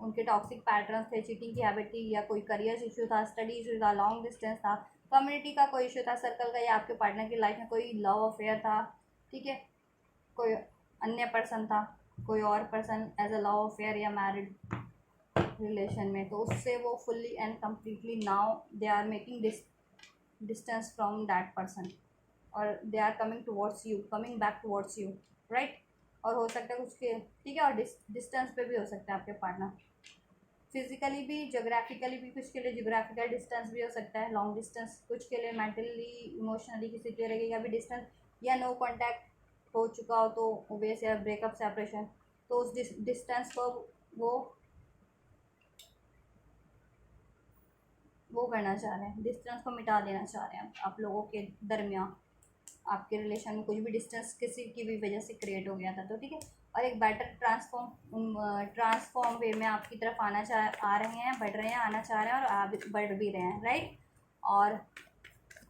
उनके टॉक्सिक पैटर्न्स थे, चीटिंग की हैबिट थी, या कोई करियर इशू था, स्टडी इशू था, लॉन्ग डिस्टेंस था, कम्युनिटी का कोई इशू था, सर्कल का, या आपके पार्टनर की लाइफ में कोई लव अफेयर था, ठीक है, कोई अन्य पर्सन था, कोई और person as a love affair या मैरिड रिलेशन में, तो उससे वो fully and completely now they are making distance from that person, और they are coming towards you, coming back towards you, right. और हो सकता है कुछ के, ठीक है, और डिस्टेंस पे भी हो सकता है आपके पार्टनर, फिजिकली भी, जोग्राफिकली भी, कुछ के लिए जोग्राफिकल डिस्टेंस भी हो सकता है, लॉन्ग डिस्टेंस, कुछ के लिए मेंटली इमोशनली किसी के लगेगा भी डिस्टेंस, या नो कांटेक्ट हो चुका हो तो ओबियस, या ब्रेकअप सेपरेशन, तो उस डिस्टेंस को वो करना चाह रहे हैं, डिस्टेंस को मिटा देना चाह रहे हैं आप लोगों के दरमियान, आपके रिलेशन में कुछ भी डिस्टेंस किसी की भी वजह से क्रिएट हो गया था, तो ठीक है। और एक बेटर ट्रांसफॉर्म वे में आपकी तरफ आ रहे हैं, बढ़ रहे हैं, आना चाह रहे हैं, और बढ़ भी रहे हैं, राइट। और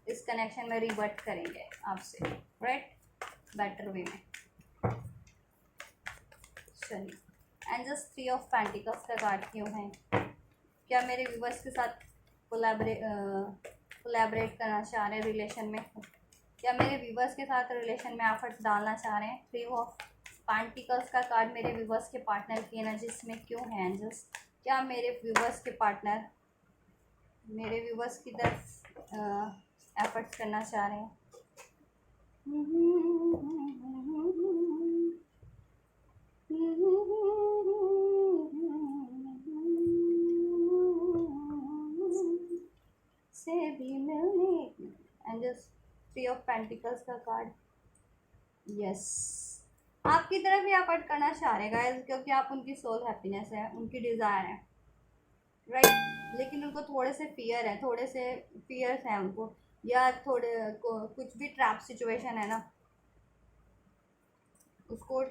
इस कनेक्शन में रिवर्ट करेंगे आपसे, राइट, बेटर वे में। चलिए, एंड जस्ट 3 ऑफ पेंटिकल्स का कार्ड क्यों है? क्या मेरे व्यूअर्स के साथ कोलैबोरेट करना चाह रहे हैं रिलेशन में? क्या मेरे व्यूवर्स के साथ रिलेशन में एफर्ट्स डालना चाह रहे हैं? 3 ऑफ पेंटिकल्स का कार्ड मेरे व्यूवर्स के पार्टनर की एनर्जीज में क्यों है एंजल्स? क्या मेरे व्यूवर्स के पार्टनर मेरे व्यूवर्स की तरफ एफर्ट्स करना चाह रहे हैं? से भी मिलने एंजल्स, 3 ऑफ पेंटिकल्स का कार्ड, यस, आपकी तरफ ही एफर्ट करना चाह रहे हैं गाइस, क्योंकि आप उनकी सोल हैप्पीनेस है, उनकी डिज़ायर है, राइट। लेकिन उनको थोड़े से फियर है, थोड़े से फियर्स हैं उनको, या थोड़े कुछ भी ट्रैप सिचुएशन है ना, उसको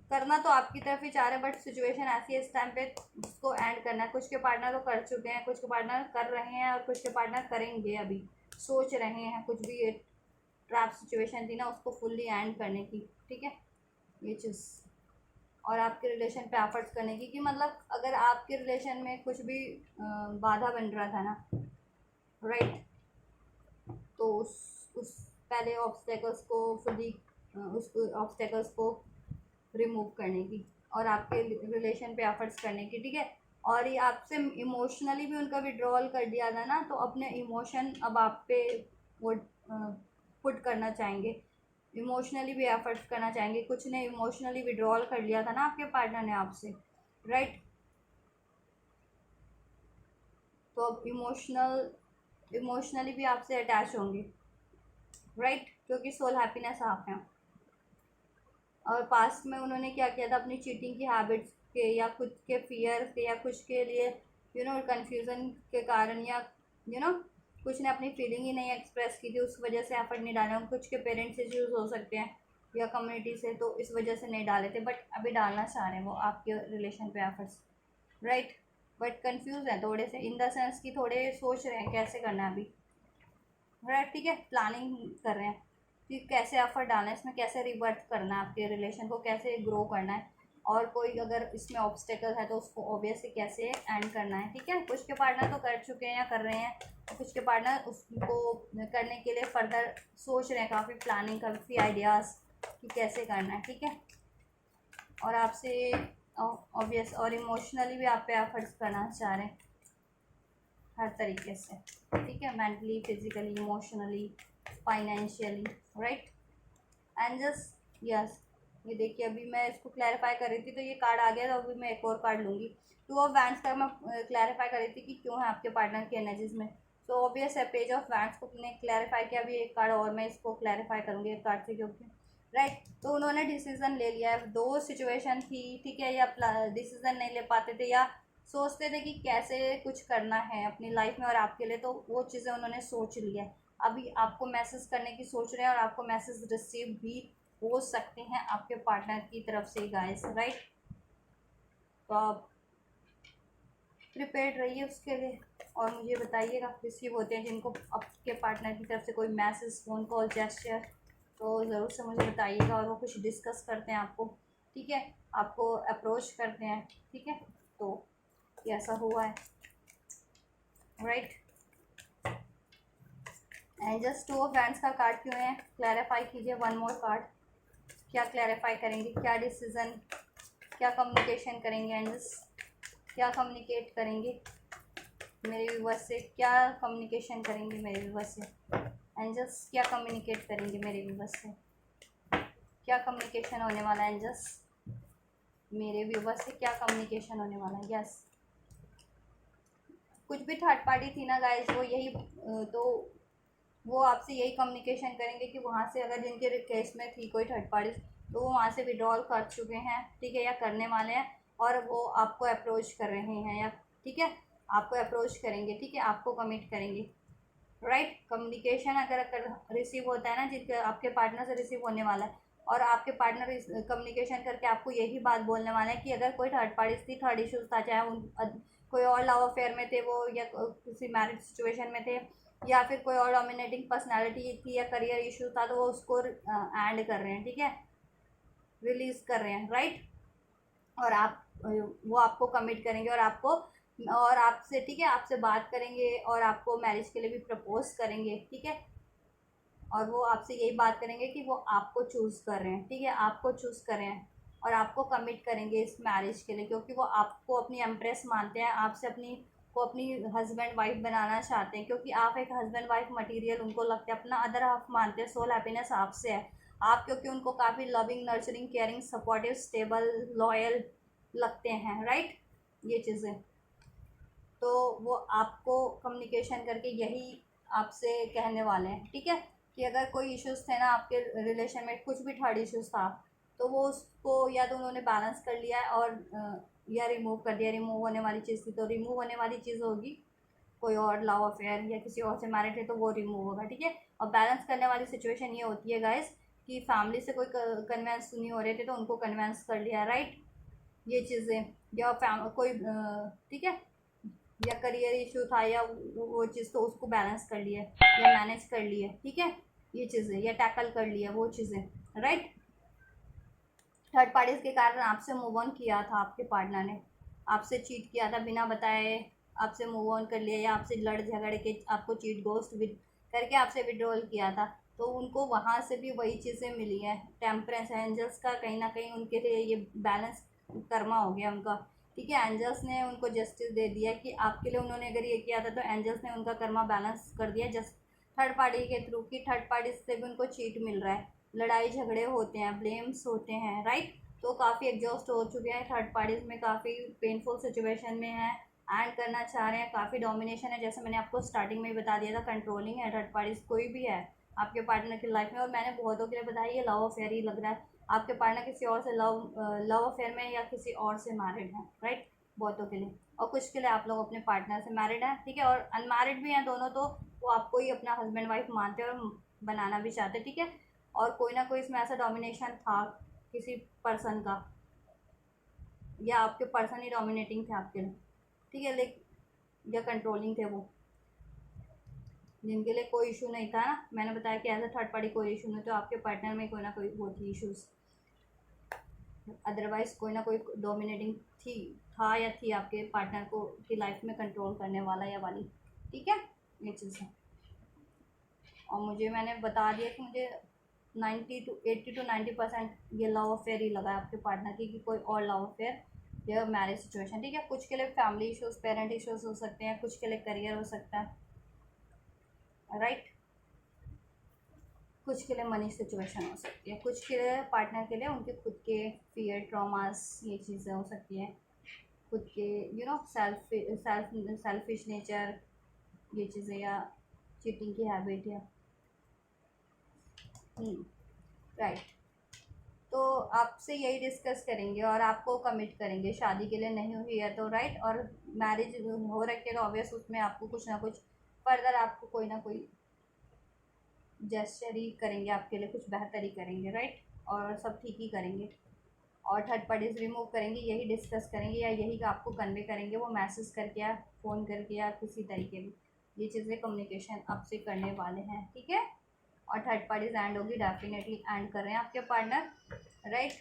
करना तो आपकी तरफ ही चाह रहे हैं, बट सिचुएशन ऐसी है इस टाइम पे उसको एंड करना है। कुछ के पार्टनर तो कर चुके हैं, कुछ के पार्टनर कर रहे हैं, और कुछ के पार्टनर करेंगे, अभी सोच रहे हैं कुछ भी ट्रैप सिचुएशन थी ना उसको फुल्ली एंड करने की, ठीक है, ये चीज़। और आपके रिलेशन पे एफर्ट्स करने की, कि मतलब अगर आपके रिलेशन में कुछ भी बाधा बन रहा था ना, राइट, तो उस पहले ऑब्स्टेकल्स को फुल्ली उस ऑब्स्टेकल्स को रिमूव करने की, और आपके रिलेशन पे एफर्ट्स करने की, ठीक है। और ये आपसे इमोशनली भी उनका विड्रॉल कर दिया था ना, तो अपने इमोशन अब आप पे वो पुट करना चाहेंगे, इमोशनली भी एफर्ट्स करना चाहेंगे। कुछ ने इमोशनली विड्रॉल कर लिया था ना आपके पार्टनर ने आपसे, राइट, तो अब इमोशनली भी आपसे अटैच होंगे, राइट, क्योंकि सोल हैप्पीनेस आप हैं। और पास्ट में उन्होंने क्या किया था, अपनी चीटिंग की हैबिट्स के, या खुद के फियर के, या कुछ के लिए कन्फ्यूज़न के कारण, या कुछ ने अपनी फीलिंग ही नहीं एक्सप्रेस की थी, उस वजह से एफर्ट नहीं डाले होंगे। कुछ के पेरेंट्स इश्यूज हो सकते हैं, या कम्युनिटी से, तो इस वजह से नहीं डाले थे, बट अभी डालना चाह रहे हैं वो आपके रिलेशन पे एफर्ट्स, राइट। बट कंफ्यूज हैं थोड़े से, इन द सेंस कि थोड़े सोच रहे हैं कैसे करना है अभी, राइट, ठीक है, प्लानिंग कर रहे हैं कि कैसे एफर्ट डालना है इसमें, कैसे रिवर्ट करना है आपके रिलेशन को, कैसे ग्रो करना है, और कोई अगर इसमें ऑब्स्टेकल है तो उसको ऑब्वियसली कैसे एंड करना है, ठीक है। कुछ के पार्टनर तो कर चुके हैं या कर रहे हैं, और कुछ के पार्टनर उसको करने के लिए फर्दर सोच रहे हैं, काफ़ी प्लानिंग, काफ़ी आइडियाज़ कि कैसे करना है, ठीक है। और आपसे ऑब्वियस और इमोशनली भी आप पे एफर्ट्स करना चाह रहे हैं हर तरीके से, ठीक है, mentally, physically, emotionally, financially, right. And just yes, ये देखिए अभी मैं इसको क्लैरिफाई कर रही थी तो ये कार्ड आ गया, तो अभी मैं एक और कार्ड लूँगी। 2 ऑफ वैंड्स का मैं क्लैरिफाई कर रही थी कि क्यों है आपके पार्टनर की एनर्जीज में, तो ऑब्वियस है, पेज ऑफ वैंड्स को ने क्लैरिफाई किया। अभी एक कार्ड और मैं इसको क्लैरिफाई करूँगी एक कार्ड से, क्योंकि राइट, तो उन्होंने डिसीज़न ले लिया है, 2 सिचुएशन थी, ठीक है, या डिसीज़न नहीं ले पाते थे, या सोचते थे कि कैसे कुछ करना है अपनी लाइफ में और आपके लिए, तो वो चीज़ें उन्होंने सोच लिया है। अभी आपको मैसेज करने की सोच रहे हैं, और आपको मैसेज रिसीव भी हो सकते हैं आपके पार्टनर की तरफ से, गाइस, राइट। तो आप प्रिपेयर्ड रहिए उसके लिए, और मुझे बताइएगा रिसीव होते हैं जिनको आपके पार्टनर की तरफ से कोई मैसेज, फ़ोन कॉल, जेस्चर, तो ज़रूर से मुझे बताइएगा, और वो कुछ डिस्कस करते हैं आपको, ठीक है, आपको अप्रोच करते हैं, ठीक है, तो ये ऐसा हुआ है, right. And just two of hands का कार्ड क्यों है, क्लैरिफाई कीजिए वन मोर कार्ड। क्या क्लैरिफाई करेंगे, क्या डिसीजन, क्या कम्युनिकेशन करेंगे एंजल्स, क्या कम्युनिकेट करेंगे मेरे व्यूअर्स से, क्या कम्युनिकेशन करेंगे मेरे व्यूअर्स से एंजल्स, क्या कम्युनिकेट करेंगे मेरे व्यूअर्स से, क्या कम्युनिकेशन होने वाला है एंजल्स मेरे व्यूअर्स से, क्या कम्युनिकेशन होने वाला है। यस, कुछ भी थर्ड पार्टी थी ना गाइस, वो यही तो वो आपसे यही कम्युनिकेशन करेंगे कि वहाँ से अगर जिनके केस में थी कोई थर्ड पार्टी तो वो वहाँ से विड्रॉल कर चुके हैं, ठीक है, या करने वाले हैं, और वो आपको अप्रोच कर रहे हैं, या ठीक है आपको अप्रोच करेंगे, ठीक है, आपको कमिट करेंगे। राइट, कम्युनिकेशन अगर रिसीव होता है ना, जिनके आपके पार्टनर से रिसीव होने वाला है, और आपके पार्टनर कम्युनिकेशन करके आपको यही बात बोलने वाला है कि अगर कोई थर्ड पार्टी थी, थर्ड इशूज था, चाहे कोई और लव अफेयर में थे वो, या किसी मैरिज सिचुएशन में थे, या फिर कोई और डोमिनेटिंग पर्सनालिटी थी, या करियर इशू था, तो वो उसको एंड कर रहे हैं, ठीक है, रिलीज कर रहे हैं। राइट, और आप वो आपको कमिट करेंगे, और आपसे, ठीक है, आपसे बात करेंगे, और आपको मैरिज के लिए भी प्रपोज करेंगे, ठीक है, और वो आपसे यही बात करेंगे कि वो आपको चूज़ कर रहे हैं, ठीक है, आपको चूज़ कर रहे हैं, और आपको कमिट करेंगे इस मैरिज के लिए, क्योंकि वो आपको अपनी एम्प्रेस मानते हैं, आपसे अपनी हस्बैंड वाइफ बनाना चाहते हैं, क्योंकि आप एक हस्बैंड वाइफ मटेरियल उनको लगते हैं, अपना अदर हाफ मानते हैं, सोल हैप्पीनेस आपसे है। आप क्योंकि उनको काफ़ी loving, nurturing, caring, supportive, stable, loyal लगते हैं। राइट, ये चीज़ें तो वो आपको कम्युनिकेशन करके यही आपसे कहने वाले हैं, ठीक है, कि अगर कोई इश्यूज थे ना आपके रिलेशन में, कुछ भी थर्ड इश्यूज था, तो वो उसको या तो उन्होंने बैलेंस कर लिया है, और या रिमूव कर दिया। रिमूव होने वाली चीज़ थी तो रिमूव होने वाली चीज़ होगी, कोई और लव अफेयर या किसी और से मैरिड है तो वो रिमूव होगा, ठीक है। और बैलेंस करने वाली सिचुएशन ये होती है गाइस कि फैमिली से कोई कन्वेंस नहीं हो रहे थे तो उनको कन्वेंस कर लिया। राइट, ये चीज़ें, या कोई ठीक है, या करियर इशू था, या वो चीज़, तो उसको बैलेंस कर लिए या मैनेज कर लिए, ठीक है, ये चीज़ें, या टैकल कर लिया वो चीज़ें। राइट, थर्ड पार्टीज के कारण आपसे मूव ऑन किया था, आपके पार्टनर ने आपसे चीट किया था बिना बताए, आपसे मूव ऑन कर लिया, या आपसे लड़ झगड़ के आपको चीट गोस्ट करके आपसे विड्रॉल किया था, तो उनको वहाँ से भी वही चीज़ें मिली हैं। टेम्परेंस एंजल्स का कहीं ना कहीं उनके लिए ये बैलेंस कर्मा हो गया उनका, ठीक है। एंजल्स ने उनको जस्टिस दे दिया कि आपके लिए उन्होंने अगर ये किया था तो एंजल्स ने उनका कर्मा बैलेंस कर दिया, जस्ट थर्ड पार्टी के थ्रू, कि थर्ड पार्टी से भी उनको चीट मिल रहा है, लड़ाई झगड़े होते हैं, ब्लेम्स होते हैं। राइट, तो काफ़ी एग्जॉस्ट हो चुके हैं थर्ड पार्टीज में, काफ़ी पेनफुल सिचुएशन में है, एंड करना चाह रहे हैं, काफ़ी डोमिनेशन है, जैसे मैंने आपको स्टार्टिंग में ही बता दिया था, कंट्रोलिंग है थर्ड पार्टीज कोई भी है आपके पार्टनर की लाइफ में। और मैंने बहुतों के लिए बताया ये लव अफेयर ही लग रहा है, आपके पार्टनर किसी और से लव अफेयर में या किसी और से मैरिड है। राइट, बहुतों के लिए, और कुछ के लिए आप लोग अपने पार्टनर से मैरिड हैं, ठीक है, और अनमैरिड भी हैं दोनों, तो वो आपको ही अपना हस्बैंड वाइफ मानते हैं और बनाना भी चाहते हैं, ठीक है। और कोई ना कोई इसमें ऐसा डोमिनेशन था किसी पर्सन का, या आपके पर्सन ही डोमिनेटिंग थे आपके लिए, ठीक है, या कंट्रोलिंग थे वो, जिनके लिए कोई इशू नहीं था ना, मैंने बताया कि एज अ थर्ड पार्टी कोई इशू नहीं, तो आपके पार्टनर में कोई ना कोई वो थी इशूज़, अदरवाइज कोई ना कोई डोमिनेटिंग था या थी आपके पार्टनर को की लाइफ में कंट्रोल करने वाला या वाली, ठीक है, ये चीज़ है। और मैंने बता दिया कि मुझे 80 to 90% ये लव अफेयर ही लगा है आपके पार्टनर की, कि कोई और लव अफेयर या मैरिज सिचुएशन, ठीक है। कुछ के लिए फैमिली इश्यूज, पेरेंट इश्यूज हो सकते हैं, कुछ के लिए करियर हो सकता है। राइट, कुछ के लिए मनी सिचुएशन हो सकती है, कुछ के लिए पार्टनर के लिए उनके खुद के फियर, ट्रॉमास, ये चीज़ें हो सकती हैं, खुद के सेल्फिश नेचर, ये चीज़ें, या चीटिंग की हैबिट, या राइट, तो आपसे यही डिस्कस करेंगे और आपको कमिट करेंगे, शादी के लिए नहीं हुई है तो। राइट, और मैरिज हो रखी है तो ऑब्वियस उसमें आपको कुछ ना कुछ फर्दर, आपको कोई ना कोई जेस्चर ही करेंगे, आपके लिए कुछ बेहतर ही करेंगे। राइट, और सब ठीक ही करेंगे, और थर्ड पार्टीज रिमूव करेंगे, यही डिस्कस करेंगे, या यही आपको कन्वे करेंगे, वो मैसेज करके या फ़ोन करके या किसी तरीके भी, ये चीज़ें कम्युनिकेशन आपसे करने वाले हैं, ठीक है। और थर्ड पार्टीज एंड होगी, डेफिनेटली एंड कर रहे हैं आपके पार्टनर। राइट,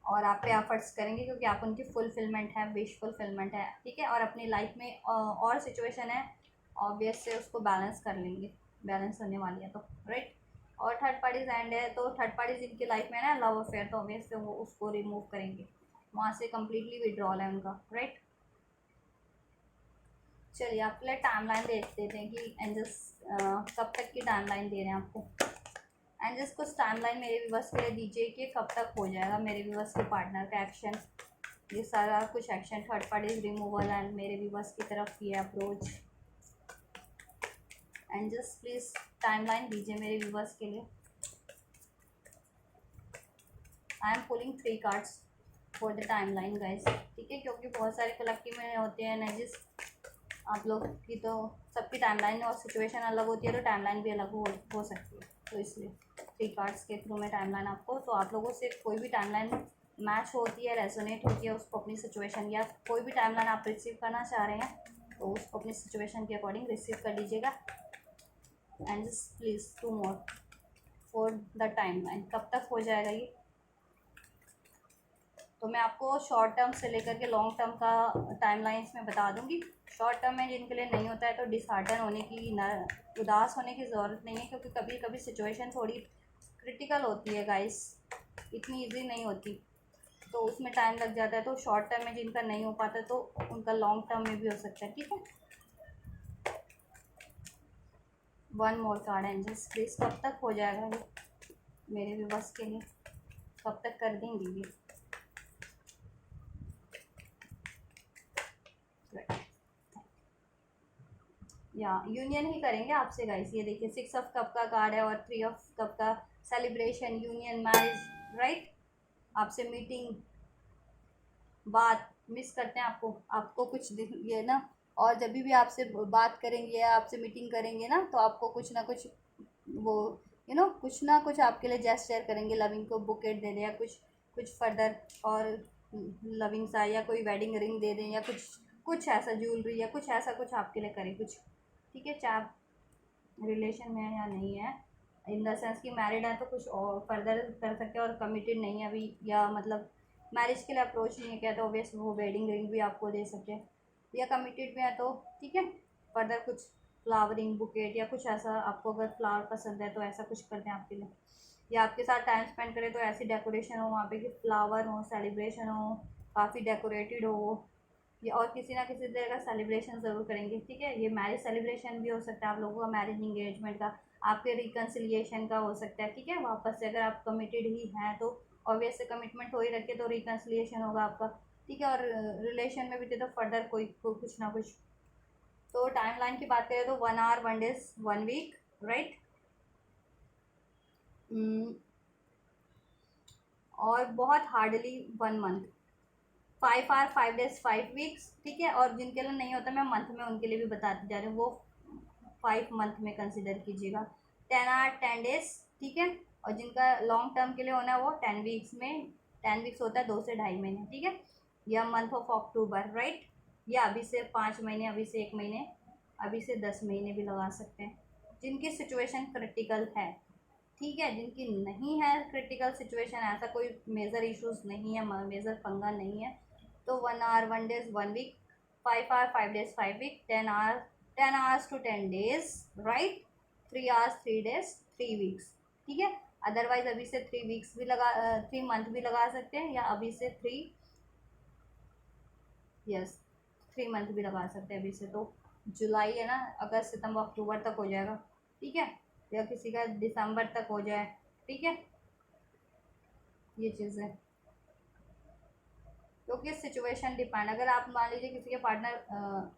और आप पे एफर्ट्स करेंगे क्योंकि आप उनकी फुलफिलमेंट है, विश फुलफिलमेंट है, ठीक है। और अपनी लाइफ में और सिचुएशन है, ऑब्वियस से उसको बैलेंस कर लेंगे, बैलेंस होने वाली है तो, राइट। और थर्ड पार्टीज एंड है तो थर्ड पार्टीज इनकी लाइफ में ना लव अफेयर, तो ऑब्वियस से वो उसको रिमूव करेंगे, वहाँ से कम्प्लीटली विड्रॉल है उनका, राइट। चलिए आपके लिए टाइमलाइन देख देते हैं कि एंजल्स कब तक की टाइमलाइन दे रहे हैं आपको। एंजल्स कुछ टाइमलाइन मेरे व्यूअर्स के लिए दीजिए कि कब तक हो जाएगा मेरे व्यूअर्स के पार्टनर का एक्शन, ये सारा कुछ action, third parties removal and मेरे व्यूअर्स की तरफ ये अप्रोच। एंजल्स प्लीज़ टाइमलाइन दीजिए मेरे व्यूअर्स के लिए। I am pulling 3 cards for the timeline guys, ठीक है, क्योंकि बहुत सारे कलेक्टिव में होते हैं एनर्जीज आप लोग की, तो सबकी टाइमलाइन और सिचुएशन अलग होती है, तो टाइमलाइन भी अलग हो सकती है, तो इसलिए 3 कार्ड्स के थ्रू में टाइमलाइन आपको, तो आप लोगों से कोई भी टाइमलाइन मैच होती है, रेजोनेट होती है, उसको अपनी सिचुएशन या कोई भी टाइमलाइन आप रिसीव करना चाह रहे हैं तो उसको अपनी सिचुएशन के अकॉर्डिंग रिसीव कर लीजिएगा। And just please 2 more for the timeline, कब तक हो जाएगा ये, तो मैं आपको शॉर्ट टर्म से लेकर के लॉन्ग टर्म का टाइमलाइंस में बता दूंगी। शॉर्ट टर्म में जिनके लिए नहीं होता है तो डिसहार्टन होने की, न उदास होने की ज़रूरत नहीं है, क्योंकि कभी कभी सिचुएशन थोड़ी क्रिटिकल होती है गाइस, इतनी इजी नहीं होती, तो उसमें टाइम लग जाता है। तो शॉर्ट टर्म में जिनका नहीं हो पाता तो उनका लॉन्ग टर्म में भी हो सकता है, ठीक है। 1 मोर कार्ड एंजल्स प्लीज़, कब तक हो जाएगा ये मेरे भी बस के लिए, कब तक कर देंगे ये। या यूनियन ही करेंगे आपसे गाइस, ये देखिए 6 ऑफ कप का कार्ड है और 3 ऑफ कप का सेलिब्रेशन, यूनियन, मैरिज, राइट। आपसे मीटिंग, बात मिस करते हैं आपको, आपको कुछ ये ना, और जब भी आपसे बात करेंगे या आपसे मीटिंग करेंगे ना तो आपको कुछ ना कुछ वो कुछ ना कुछ आपके लिए जेस्चर करेंगे, लविंग को बुकेट दे दें या कुछ कुछ फर्दर और लविंग सा, या कोई वेडिंग रिंग दे दें, या कुछ कुछ ऐसा ज्वेलरी या कुछ ऐसा कुछ आपके लिए करें कुछ, ठीक है। चाहे आप रिलेशन में है या नहीं है, इन द सेंस कि मैरिड है तो कुछ और फर्दर कर सकते हैं, और कमिटेड नहीं है अभी, या मतलब मैरिज के लिए अप्रोच नहीं है क्या, तो ऑब्वियस वो वेडिंग रिंग भी आपको दे सकते हैं, या कमिटेड में है तो ठीक है, फर्दर कुछ फ्लावरिंग बुकेट या कुछ ऐसा, आपको अगर फ्लावर पसंद है तो ऐसा कुछ करते हैं आपके लिए, या आपके साथ टाइम स्पेंड करें तो ऐसी डेकोरेशन हो वहाँ पे कि फ्लावर हो, सेलिब्रेशन हो, काफ़ी डेकोरेटेड हो, ये और किसी ना किसी तरह का सेलिब्रेशन ज़रूर करेंगे, ठीक है। ये मैरिज सेलिब्रेशन भी हो सकता है आप लोगों का, मैरिज इंगेजमेंट का, आपके रिकन्सिलिएशन का हो सकता है, ठीक है। वापस से अगर आप कमिटेड ही हैं तो ऑब्वियस से कमिटमेंट हो ही रखे तो रिकन्सिलिएशन होगा आपका, ठीक है। और रिलेशन में भी थे तो फर्दर कुछ ना कुछ। तो टाइमलाइन की बात करें तो 1 आवर 1 डेज 1 वीक, राइट। और बहुत hardly 1 month, 5 hour 5 days 5 weeks, ठीक है। और जिनके लिए नहीं होता मैं मंथ में उनके लिए भी बताती जा रही हूँ, वो 5 मंथ में कंसिडर कीजिएगा। 10 आवर 10 डेज, ठीक है। और जिनका लॉन्ग टर्म के लिए होना है वो 10 वीक्स में, 10 वीक्स होता है 2 से 2.5 महीने, ठीक है। या मंथ ऑफ अक्टूबर, राइट। या अभी से 5 महीने, अभी से 1 महीने, अभी से 10 महीने भी लगा सकते हैं, जिनकी सिचुएशन क्रिटिकल है, ठीक है। जिनकी नहीं है क्रिटिकल सिचुएशन, ऐसा कोई मेजर इश्यूज नहीं है, मेजर पंगा नहीं है, तो 1 hour 1 days 1 week, 5 hour 5 days 5 week, 10 hours to 10 days, right. 3 hours 3 days 3 weeks, ठीक है। अदरवाइज अभी से 3 वीक्स भी लगा, 3 मंथ भी लगा सकते हैं, या अभी से 3 यस 3 मंथ भी लगा सकते हैं अभी से, तो जुलाई है ना, अगस्त सितंबर अक्टूबर तक हो जाएगा, ठीक है। या किसी का दिसंबर तक हो जाए, ठीक है। ये चीज़ है, क्योंकि सिचुएशन डिपेंड, अगर आप मान लीजिए किसी के पार्टनर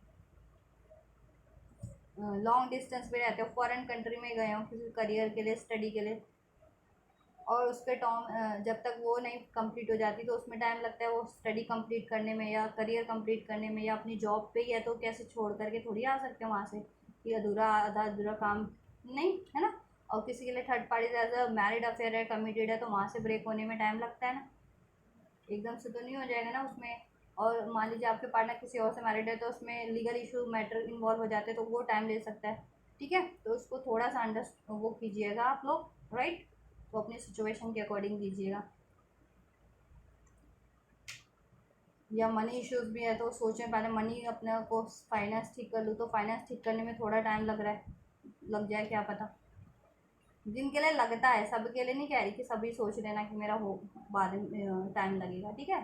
लॉन्ग डिस्टेंस पे रहते हो, फॉरेन कंट्री में गए हो किसी करियर के लिए, स्टडी के लिए, और उसके टर्म जब तक वो नहीं कंप्लीट हो जाती तो उसमें टाइम लगता है वो स्टडी कंप्लीट करने में या करियर कंप्लीट करने में, या अपनी जॉब पे ही है तो कैसे छोड़ करके थोड़ी आ सकते हैं वहाँ से, कि अधूरा आधा अधूरा काम नहीं है ना। और किसी के लिए third party as a married affair है, कमिटेड है, तो वहाँ से ब्रेक होने में टाइम लगता है ना, एकदम से तो नहीं हो जाएगा ना उसमें। और मान लीजिए आपके पार्टनर किसी और से मैरिड है तो उसमें लीगल इशू मैटर इन्वॉल्व हो जाते हैं, तो वो टाइम ले सकता है, ठीक है। तो उसको थोड़ा सा वो कीजिएगा आप लोग, राइट। तो अपनी सिचुएशन के अकॉर्डिंग दीजिएगा। या मनी इश्यूज भी है तो सोचें पहले मनी अपने को फाइनेंस ठीक कर लूँ, तो फाइनेंस ठीक करने में थोड़ा टाइम लग रहा है, लग जाए क्या पता। जिनके लिए लगता है, सबके लिए नहीं कह रही कि सभी सोच लेना कि मेरा हो बाद में टाइम लगेगा, ठीक है।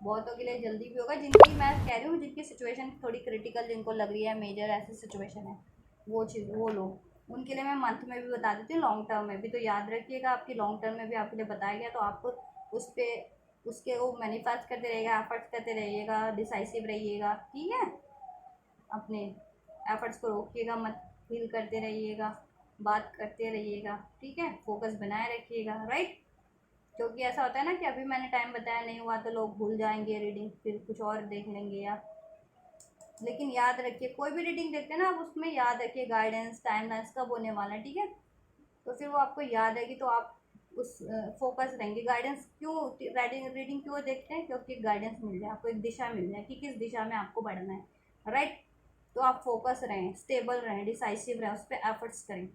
बहुतों के लिए जल्दी भी होगा, जिनकी मैं कह रही हूँ जिनकी सिचुएशन थोड़ी क्रिटिकल, जिनको लग रही है मेजर ऐसी सिचुएशन है, वो चीज़ वो लोग, उनके लिए मैं मंथ में भी बता देती हूँ, लॉन्ग टर्म में भी। तो याद रखिएगा, आपकी लॉन्ग टर्म में भी आपके लिए बताया गया, तो आप उस पर उसके वो मैनिफेस्ट करते रहिएगा, एफर्ट्स करते रहिएगा, डिसाइसिव रहिएगा, ठीक है। अपने एफर्ट्स को रोकिएगा मत, फील करते रहिएगा, बात करते रहिएगा, ठीक है। फोकस बनाए रखिएगा, राइट। क्योंकि ऐसा होता है ना कि अभी मैंने टाइम बताया नहीं हुआ तो लोग भूल जाएंगे रीडिंग, फिर कुछ और देख लेंगे या, लेकिन याद रखिए कोई भी रीडिंग देखते हैं ना आप, उसमें याद रखिए गाइडेंस टाइम लाइन्स कब होने वाला है, ठीक है। तो फिर वो आपको याद रहेगी, तो आप उस फोकस रहेंगे। गाइडेंस क्यों रीडिंग क्यों देखते हैं, क्योंकि गाइडेंस मिल जाए आपको, एक दिशा मिल जाए कि किस दिशा में आपको बढ़ना है, राइट। तो आप फोकस रहें, स्टेबल रहें, डिसाइसिव रहें, उस पर एफर्ट्स करें।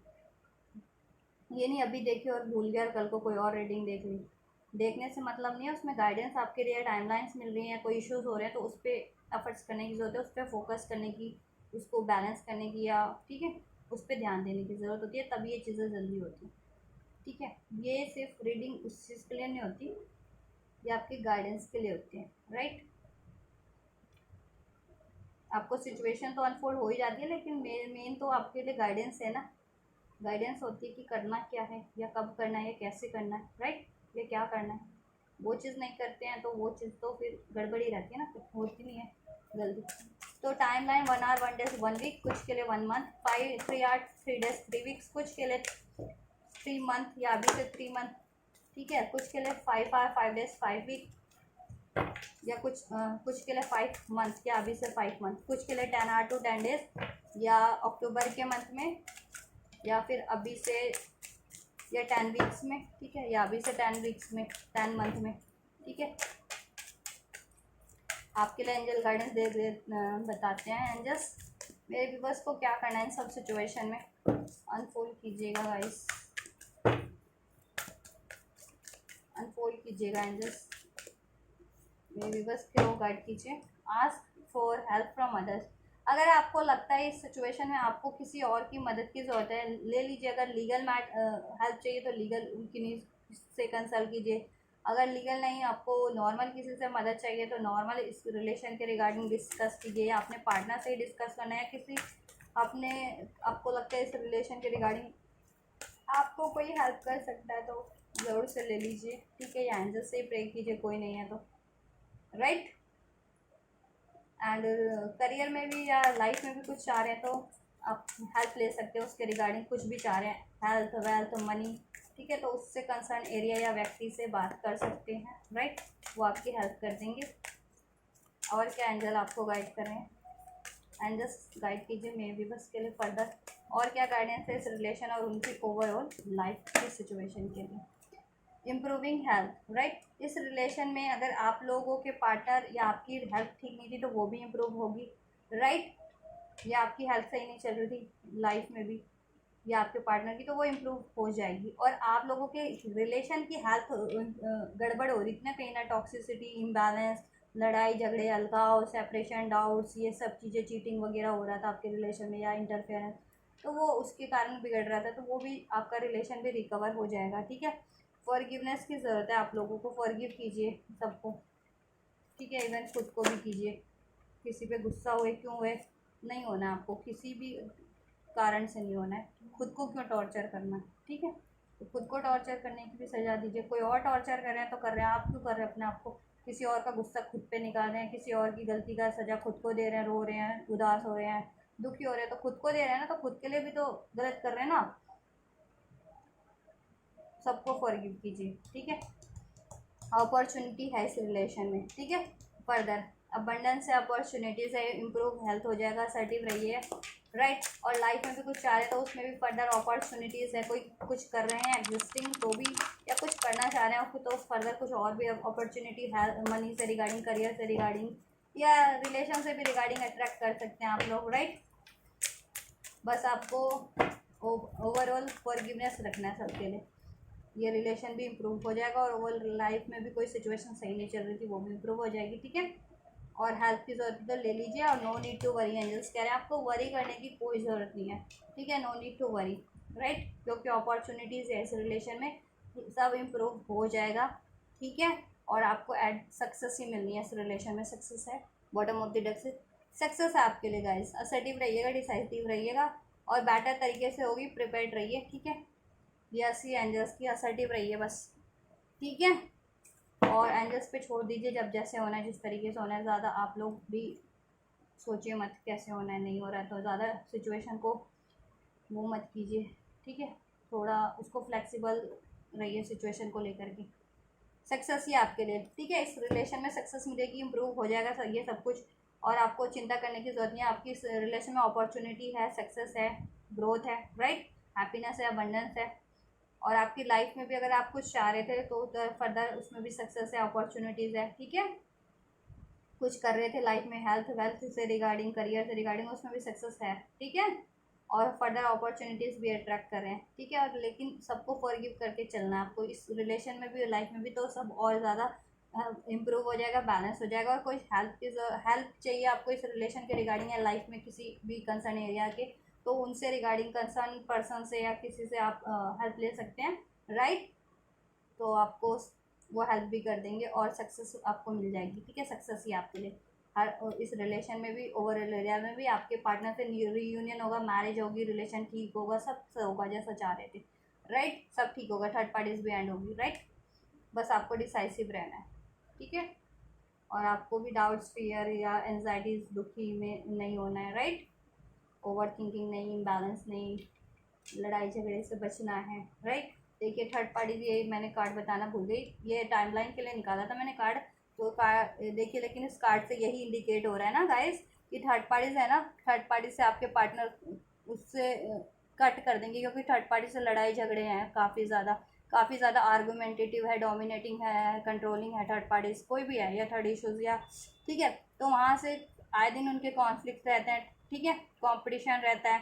ये नहीं अभी देखिए और भूल गया और कल को कोई और रीडिंग देख ली। देखने से मतलब नहीं है, उसमें गाइडेंस आपके लिए, टाइमलाइंस मिल रही हैं, कोई इश्यूज हो रहे हैं तो उस पर एफर्ट्स करने की ज़रूरत है, उस पर फोकस करने की, उसको बैलेंस करने की, या ठीक है उस पर ध्यान देने की ज़रूरत होती है, तभी ये चीज़ें जल्दी होती हैं, ठीक है। ये सिर्फ रीडिंग उस चीज़ के लिए नहीं होती, ये आपके गाइडेंस के लिए होती है, राइट। आपको सिचुएशन तो अनफोल्ड हो ही जाती है, लेकिन मेन तो आपके लिए गाइडेंस है ना। गाइडेंस होती है कि करना क्या है, या कब करना है, या कैसे करना है, राइट, या क्या करना है। वो चीज़ नहीं करते हैं तो वो चीज़ तो फिर गड़बड़ी रहती है ना, फिर होती नहीं है जल्दी। तो timeline 1 hour 1 days 1 week, कुछ के लिए 1 मंथ, 3 आवर्स 3 डेज 3 वीक्स, कुछ के लिए 3 मंथ या अभी से 3 मंथ, ठीक है। कुछ के लिए 5 आवर 5 डेज 5 वीक, या कुछ के लिए 5 मंथ या अभी से 5 मंथ, कुछ के लिए 10 आवर to 10 डेज, या अक्टूबर के मंथ में, या फिर अभी से, या 10 वीक्स में, ठीक है, या अभी से 10 वीक्स में, 10 मंथ में, ठीक है। आपके लिए एंजल गाइडेंस बताते हैं एंजल्स, मेरे व्यूवर्स को क्या करना है इन सब सिचुएशन में। अनफोल्ड कीजिएगा गाइस, अनफोल्ड कीजिएगा एंजल्स, मेरे व्यूवर्स को गाइड कीजिए। Ask for help from others, अगर आपको लगता है इस सिचुएशन में आपको किसी और की मदद की ज़रूरत है, ले लीजिए। अगर लीगल हेल्प चाहिए तो लीगल किन्हीं से कंसल्ट कीजिए। अगर लीगल नहीं, आपको नॉर्मल किसी से मदद चाहिए तो नॉर्मल इस रिलेशन के रिगार्डिंग डिस्कस कीजिए, या अपने पार्टनर से ही डिस्कस करना है, किसी अपने, आपको लगता है इस रिलेशन के रिगार्डिंग आपको कोई हेल्प कर सकता है तो ज़रूर से ले लीजिए, ठीक है। या एंजल से ही प्रे कीजिए, कोई नहीं है तो, राइट। एंड करियर में भी या लाइफ में भी कुछ चाह रहे हैं तो आप हेल्प ले सकते हो उसके रिगार्डिंग, कुछ भी चाह रहे हैं, हेल्थ वेल्थ मनी, ठीक है। तो उससे कंसर्न एरिया या व्यक्ति से बात कर सकते हैं, राइट, वो आपकी हेल्प कर देंगे। और क्या एंजल आपको गाइड कर रहे हैं, एंजल्स गाइड कीजिए मे भी बस के लिए फर्दर, और क्या गाइडेंस है इस रिलेशन और उनकी ओवरऑल लाइफ की सिचुएशन के लिए। इम्प्रूविंग हेल्थ, राइट, इस रिलेशन में अगर आप लोगों के पार्टनर या आपकी हेल्थ ठीक नहीं थी तो वो भी इम्प्रूव होगी, राइट। या आपकी हेल्थ सही नहीं चल रही थी लाइफ में भी, या आपके पार्टनर की, तो वो इम्प्रूव हो जाएगी। और आप लोगों के रिलेशन की हेल्थ गड़बड़ हो रही थी ना, कहीं ना टॉक्सिसिटी, इम्बैलेंस, लड़ाई झगड़े, अलगाव, सेपरेशन, डाउट्स, ये सब चीज़ें, चीटिंग वगैरह हो रहा था आपके रिलेशन में, या इंटरफेरेंस, तो वो उसके कारण बिगड़ रहा था, तो वो भी आपका रिलेशन भी रिकवर हो जाएगा, ठीक है। फॉरगिवनेस की ज़रूरत है आप लोगों को, फॉरगिव कीजिए सबको, ठीक है। इवन खुद को भी कीजिए, किसी पे गुस्सा हुए क्यों हुए, नहीं होना है आपको, किसी भी कारण से नहीं होना है। खुद को क्यों टॉर्चर करना है, ठीक है। तो खुद को टॉर्चर करने की भी सज़ा दीजिए। कोई और टॉर्चर कर रहे हैं तो कर रहे हैं, आप क्यों कर रहे हैं अपने आप को, किसी और का गुस्सा खुद पे निकाल रहे हैं, किसी और की गलती का सज़ा खुद को दे रहे हैं, रो रहे हैं, उदास हो रहे हैं, दुखी हो रहे हैं, तो खुद को दे रहे हैं ना, तो खुद के लिए भी तो गलत कर रहे हैं ना आप। सबको फॉरगिव कीजिए, ठीक है। अपॉर्चुनिटी है इस रिलेशन में, ठीक है। फर्दर अबंडेंस है, अपॉर्चुनिटीज़ है, इम्प्रूव हेल्थ हो जाएगा, सर्टिव रहिए, राइट। और लाइफ में भी कुछ चाह रहे तो उसमें भी फर्दर अपॉर्चुनिटीज़ है। कोई कुछ कर रहे हैं एग्जिस्टिंग तो भी, या कुछ करना चाह रहे हैं तो फर्दर कुछ और भी अपॉर्चुनिटी है, मनी से रिगार्डिंग, करियर से रिगार्डिंग, या रिलेशन से भी रिगार्डिंग अट्रैक्ट कर सकते हैं आप लोग, राइट। बस आपको ओवरऑल फॉरगिवनेस रखना है सबके लिए, ये रिलेशन भी इम्प्रूव हो जाएगा, और ओवरऑल लाइफ में भी कोई सिचुएशन सही नहीं चल रही थी वो भी इम्प्रूव हो जाएगी, ठीक है। और हेल्प की ज़रूरत तो ले लीजिए। और no need to worry, angels कह रहे हैं आपको वरी करने की कोई ज़रूरत नहीं है, ठीक है, no need to worry, right, क्योंकि अपॉर्चुनिटीज़ है इस रिलेशन में, सब इम्प्रूव हो जाएगा, ठीक है। और आपको एड सक्सेस ही मिलनी है इस रिलेशन में, सक्सेस है, बॉटम ऑफ द डेक से सक्सेस है आपके लिए गाइस। असर्टिव रहिएगा, डिसाइसिव रहिएगा और बेटर तरीके से होगी, प्रिपेयर्ड रहिए, ठीक है। यस ही एंजल्स की, असर्टिव रहिए बस, ठीक है। और एंजल्स पे छोड़ दीजिए, जब जैसे होना है, जिस तरीके से होना है, ज़्यादा आप लोग भी सोचिए मत कैसे होना है, नहीं हो रहा है तो ज़्यादा सिचुएशन को वो मत कीजिए, ठीक है। थोड़ा उसको फ्लेक्सिबल रहिए सिचुएशन को लेकर के, सक्सेस ही आपके लिए, ठीक है। इस रिलेशन में सक्सेस मिलेगी, इम्प्रूव हो जाएगा सर ये सब कुछ, और आपको चिंता करने की जरूरत नहीं है। आपकी इस रिलेशन में अपॉर्चुनिटी है, सक्सेस है, ग्रोथ है, राइट, हैप्पीनेस है, अबंडेंस है। और आपकी लाइफ में भी अगर आप कुछ चाह रहे थे तो फर्दर उसमें भी सक्सेस है, अपॉर्चुनिटीज़ है, ठीक है। कुछ कर रहे थे लाइफ में हेल्थ वेल्थ से रिगार्डिंग, करियर से रिगार्डिंग, उसमें भी सक्सेस है, ठीक है। और फर्दर अपॉर्चुनिटीज़ भी अट्रैक्ट कर रहे हैं, ठीक है। और लेकिन सबको फॉरगिव करके चलना है आपको, इस रिलेशन में भी लाइफ में भी, तो सब और ज़्यादा इम्प्रूव हो जाएगा, बैलेंस हो जाएगा। और कोई हेल्प चाहिए आपको इस रिलेशन के रिगार्डिंग या लाइफ में किसी भी कंसर्न एरिया के, तो उनसे रिगार्डिंग कंसर्न पर्सन से या किसी से आप हेल्प ले सकते हैं, राइट। तो आपको वो हेल्प भी कर देंगे और सक्सेस आपको मिल जाएगी, ठीक है। सक्सेस ही आपके लिए हर इस रिलेशन में भी, ओवरऑल एरिया में भी आपके पार्टनर से रीयूनियन होगा, मैरिज होगी, रिलेशन ठीक होगा, सब होगा जैसा चाह रहे थे, राइट, सब ठीक होगा, थर्ड पार्टीज भी एंड होगी, राइट। बस आपको डिसाइसिव रहना है, ठीक है। और आपको भी डाउट्स, फियर या एनजाइटीज, दुखी में नहीं होना है, राइट। ओवर थिंकिंग नहीं, इम्बैलेंस नहीं, लड़ाई झगड़े से बचना है, राइट। देखिए थर्ड पार्टी, ये मैंने कार्ड बताना भूल गई, ये टाइमलाइन के लिए निकाला था मैंने कार्ड, तो कार्ड देखिए, लेकिन इस कार्ड से यही इंडिकेट हो रहा है ना गाइस कि थर्ड पार्टीज है ना, थर्ड पार्टी से आपके पार्टनर उससे कट कर देंगे, क्योंकि थर्ड पार्टी से लड़ाई झगड़े हैं काफ़ी ज़्यादा आर्गुमेंटेटिव है, डोमिनेटिंग है, कंट्रोलिंग है थर्ड पार्टीज, कोई भी है, या थर्ड इशूज़ या, ठीक है। तो वहाँ से आए दिन उनके कॉन्फ्लिक्ट रहते हैं, ठीक है, कॉम्पिटिशन रहता है,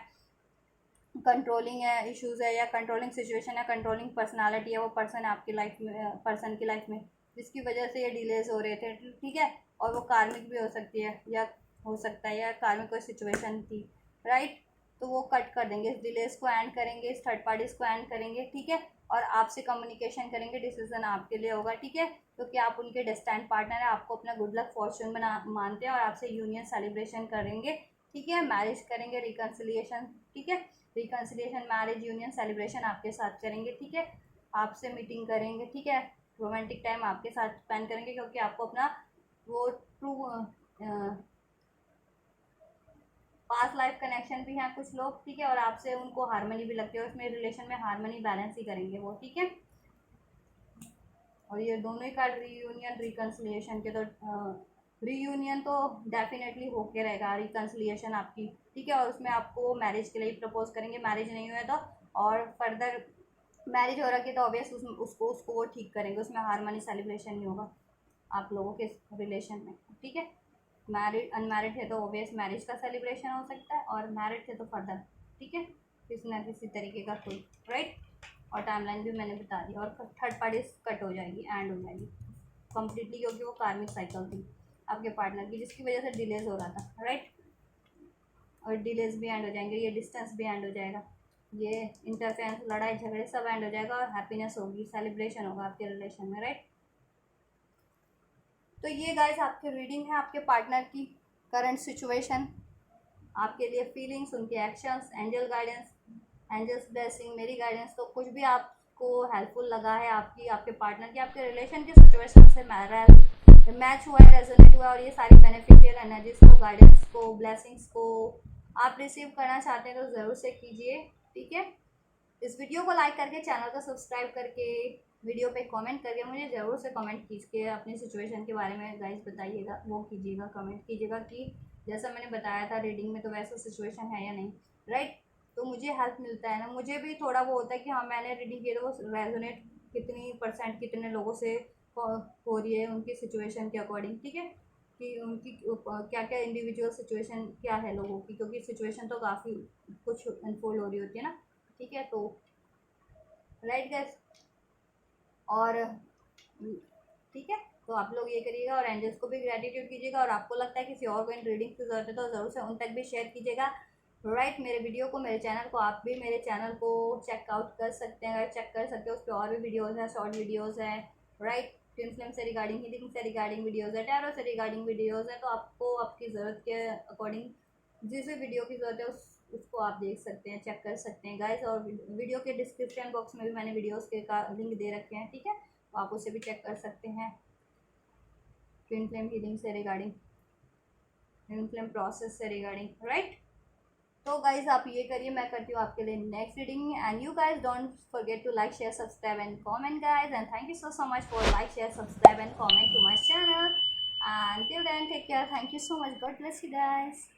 कंट्रोलिंग है, इश्यूज़ है, या कंट्रोलिंग सिचुएशन है, कंट्रोलिंग पर्सनालिटी है, वो पर्सन है आपकी लाइफ में, पर्सन की लाइफ में, जिसकी वजह से ये डिलेज हो रहे थे, ठीक है। और वो कार्मिक भी हो सकती है, या हो सकता है या कार्मिक कोई सिचुएशन थी, राइट। तो वो कट कर देंगे, इस डिलेज को एंड करेंगे, इस थर्ड पार्टीज को एंड करेंगे, ठीक है। और आपसे कम्युनिकेशन करेंगे, डिसीजन आपके लिए होगा, ठीक है, क्योंकि आप उनके डेस्टाइन्ड पार्टनर है, आपको अपना गुड लक फॉर्चून बना मानते हैं, और आपसे यूनियन सेलिब्रेशन करेंगे, ठीक है, मैरिज करेंगे, रिकन्सिलिएशन, ठीक है, रिकन्सिलिएशन, मैरिज, यूनियन सेलिब्रेशन आपके साथ करेंगे, ठीक है। आपसे मीटिंग करेंगे, ठीक है, रोमांटिक टाइम आपके साथ स्पेंड करेंगे, क्योंकि आपको अपना वो ट्रू पास्ट लाइफ कनेक्शन भी हैं कुछ लोग, ठीक है। और आपसे उनको हारमनी भी लगती है, उसमें रिलेशन में हारमनी बैलेंस ही करेंगे वो, ठीक है। और ये दोनों ही कार्ड रीयूनियन रिकन्सिलिएशन के, तो रीयूनियन तो डेफिनेटली होके रहेगा, रिकन्सिलिएशन आपकी, ठीक है। और उसमें आपको मैरिज के लिए प्रपोज करेंगे, मैरिज नहीं हुआ तो, और फर्दर मैरिज हो रखी है तो ऑब्वियस उसको वो ठीक करेंगे, उसमें हारमनी सेलिब्रेशन नहीं होगा आप लोगों के रिलेशन में, ठीक है। मैरिड अनमैरिड है तो ऑब्वियस मैरिज का सेलिब्रेशन हो सकता है, और मैरिड है तो फर्दर, ठीक है, किसी ना किसी तरीके का कोई, राइट। और टाइमलाइन भी मैंने बता दी, और थर्ड पार्टी कट हो जाएगी, एंड हो जाएगी कम्प्लीटली, क्योंकि वो कार्मिक साइकिल थी आपके पार्टनर की, जिसकी वजह से डिलेज हो रहा था, राइट। और डिलेज भी एंड हो जाएंगे, ये डिस्टेंस भी एंड हो जाएगा, ये इंटरफेरेंस, लड़ाई झगड़े सब एंड हो जाएगा, और हैप्पीनेस होगी, सेलिब्रेशन होगा आपके रिलेशन में, राइट। तो ये गाइस आपकी रीडिंग है आपके पार्टनर की करंट सिचुएशन, आपके लिए फीलिंग्स, उनके actions, angel guidance, angels blessing, मेरी गाइडेंस। तो कुछ भी आपको हेल्पफुल लगा है आपके पार्टनर की, आपके रिलेशन की सिचुएशन से मैच हुआ है, रेजोनेट हुआ है, और ये सारी बेनिफिशियल एनर्जीज को, गाइडेंस को, ब्लेसिंग्स को आप रिसीव करना चाहते हैं तो ज़रूर से कीजिए, ठीक है। इस वीडियो को लाइक करके, चैनल को सब्सक्राइब करके, वीडियो पे कमेंट करके मुझे ज़रूर से कमेंट कीजिए, अपनी सिचुएशन के बारे में गाइस बताइएगा, वो कीजिएगा, कमेंट कीजिएगा कि जैसा मैंने बताया था रीडिंग में तो वैसा सिचुएशन है या नहीं, राइट। तो मुझे हेल्प मिलता है ना, मुझे भी थोड़ा वो होता है कि हाँ मैंने रीडिंग की तो वो रेजोनेट कितनी परसेंट कितने लोगों से हो रही है उनकी सिचुएशन के अकॉर्डिंग, ठीक है, कि उनकी क्या क्या इंडिविजुअल सिचुएशन क्या है लोगों की, क्योंकि सिचुएशन तो काफ़ी कुछ अनफोल्ड हो रही होती है ना, ठीक है। तो राइट गाइस, और ठीक है, तो आप लोग ये करिएगा और एंजल्स को भी ग्रेटिट्यूड कीजिएगा, और आपको लगता है किसी और को इन रीडिंग की ज़रूरत है तो ज़रूर से उन तक भी शेयर कीजिएगा। राइट, मेरे वीडियो को, मेरे चैनल को, आप भी मेरे चैनल को चेकआउट कर सकते हैं, अगर चेक कर सकते हो उस पर और भी वीडियोज़ हैं, शॉर्ट वीडियोज़ हैं। राइट, ट्विन फ्लेम से रिगार्डिंग, हीलिंग से रिगार्डिंग वीडियोज़ है, टैरो से रिगार्डिंग वीडियोज़ है। तो आपको आपकी ज़रूरत के अकॉर्डिंग जिस भी वीडियो की ज़रूरत है उसको आप देख सकते हैं, चेक कर सकते हैं गाइस। और वीडियो के डिस्क्रिप्शन बॉक्स में भी मैंने वीडियोस के का लिंक दे रखे हैं, ठीक है, तो आप उसे भी चेक कर सकते हैं ट्विन फ्लेम हीलिंग से रिगार्डिंग, ट्विन फ्लेम प्रोसेस से रिगार्डिंग। राइट, तो गाइज आप ये करिए, मैं करती हूँ आपके लिए next reading. And you guys don't forget to like, share, subscribe and comment guys. And thank you so much for like, share, subscribe and comment to my channel. And till then, take care. Thank you so much. God bless you guys.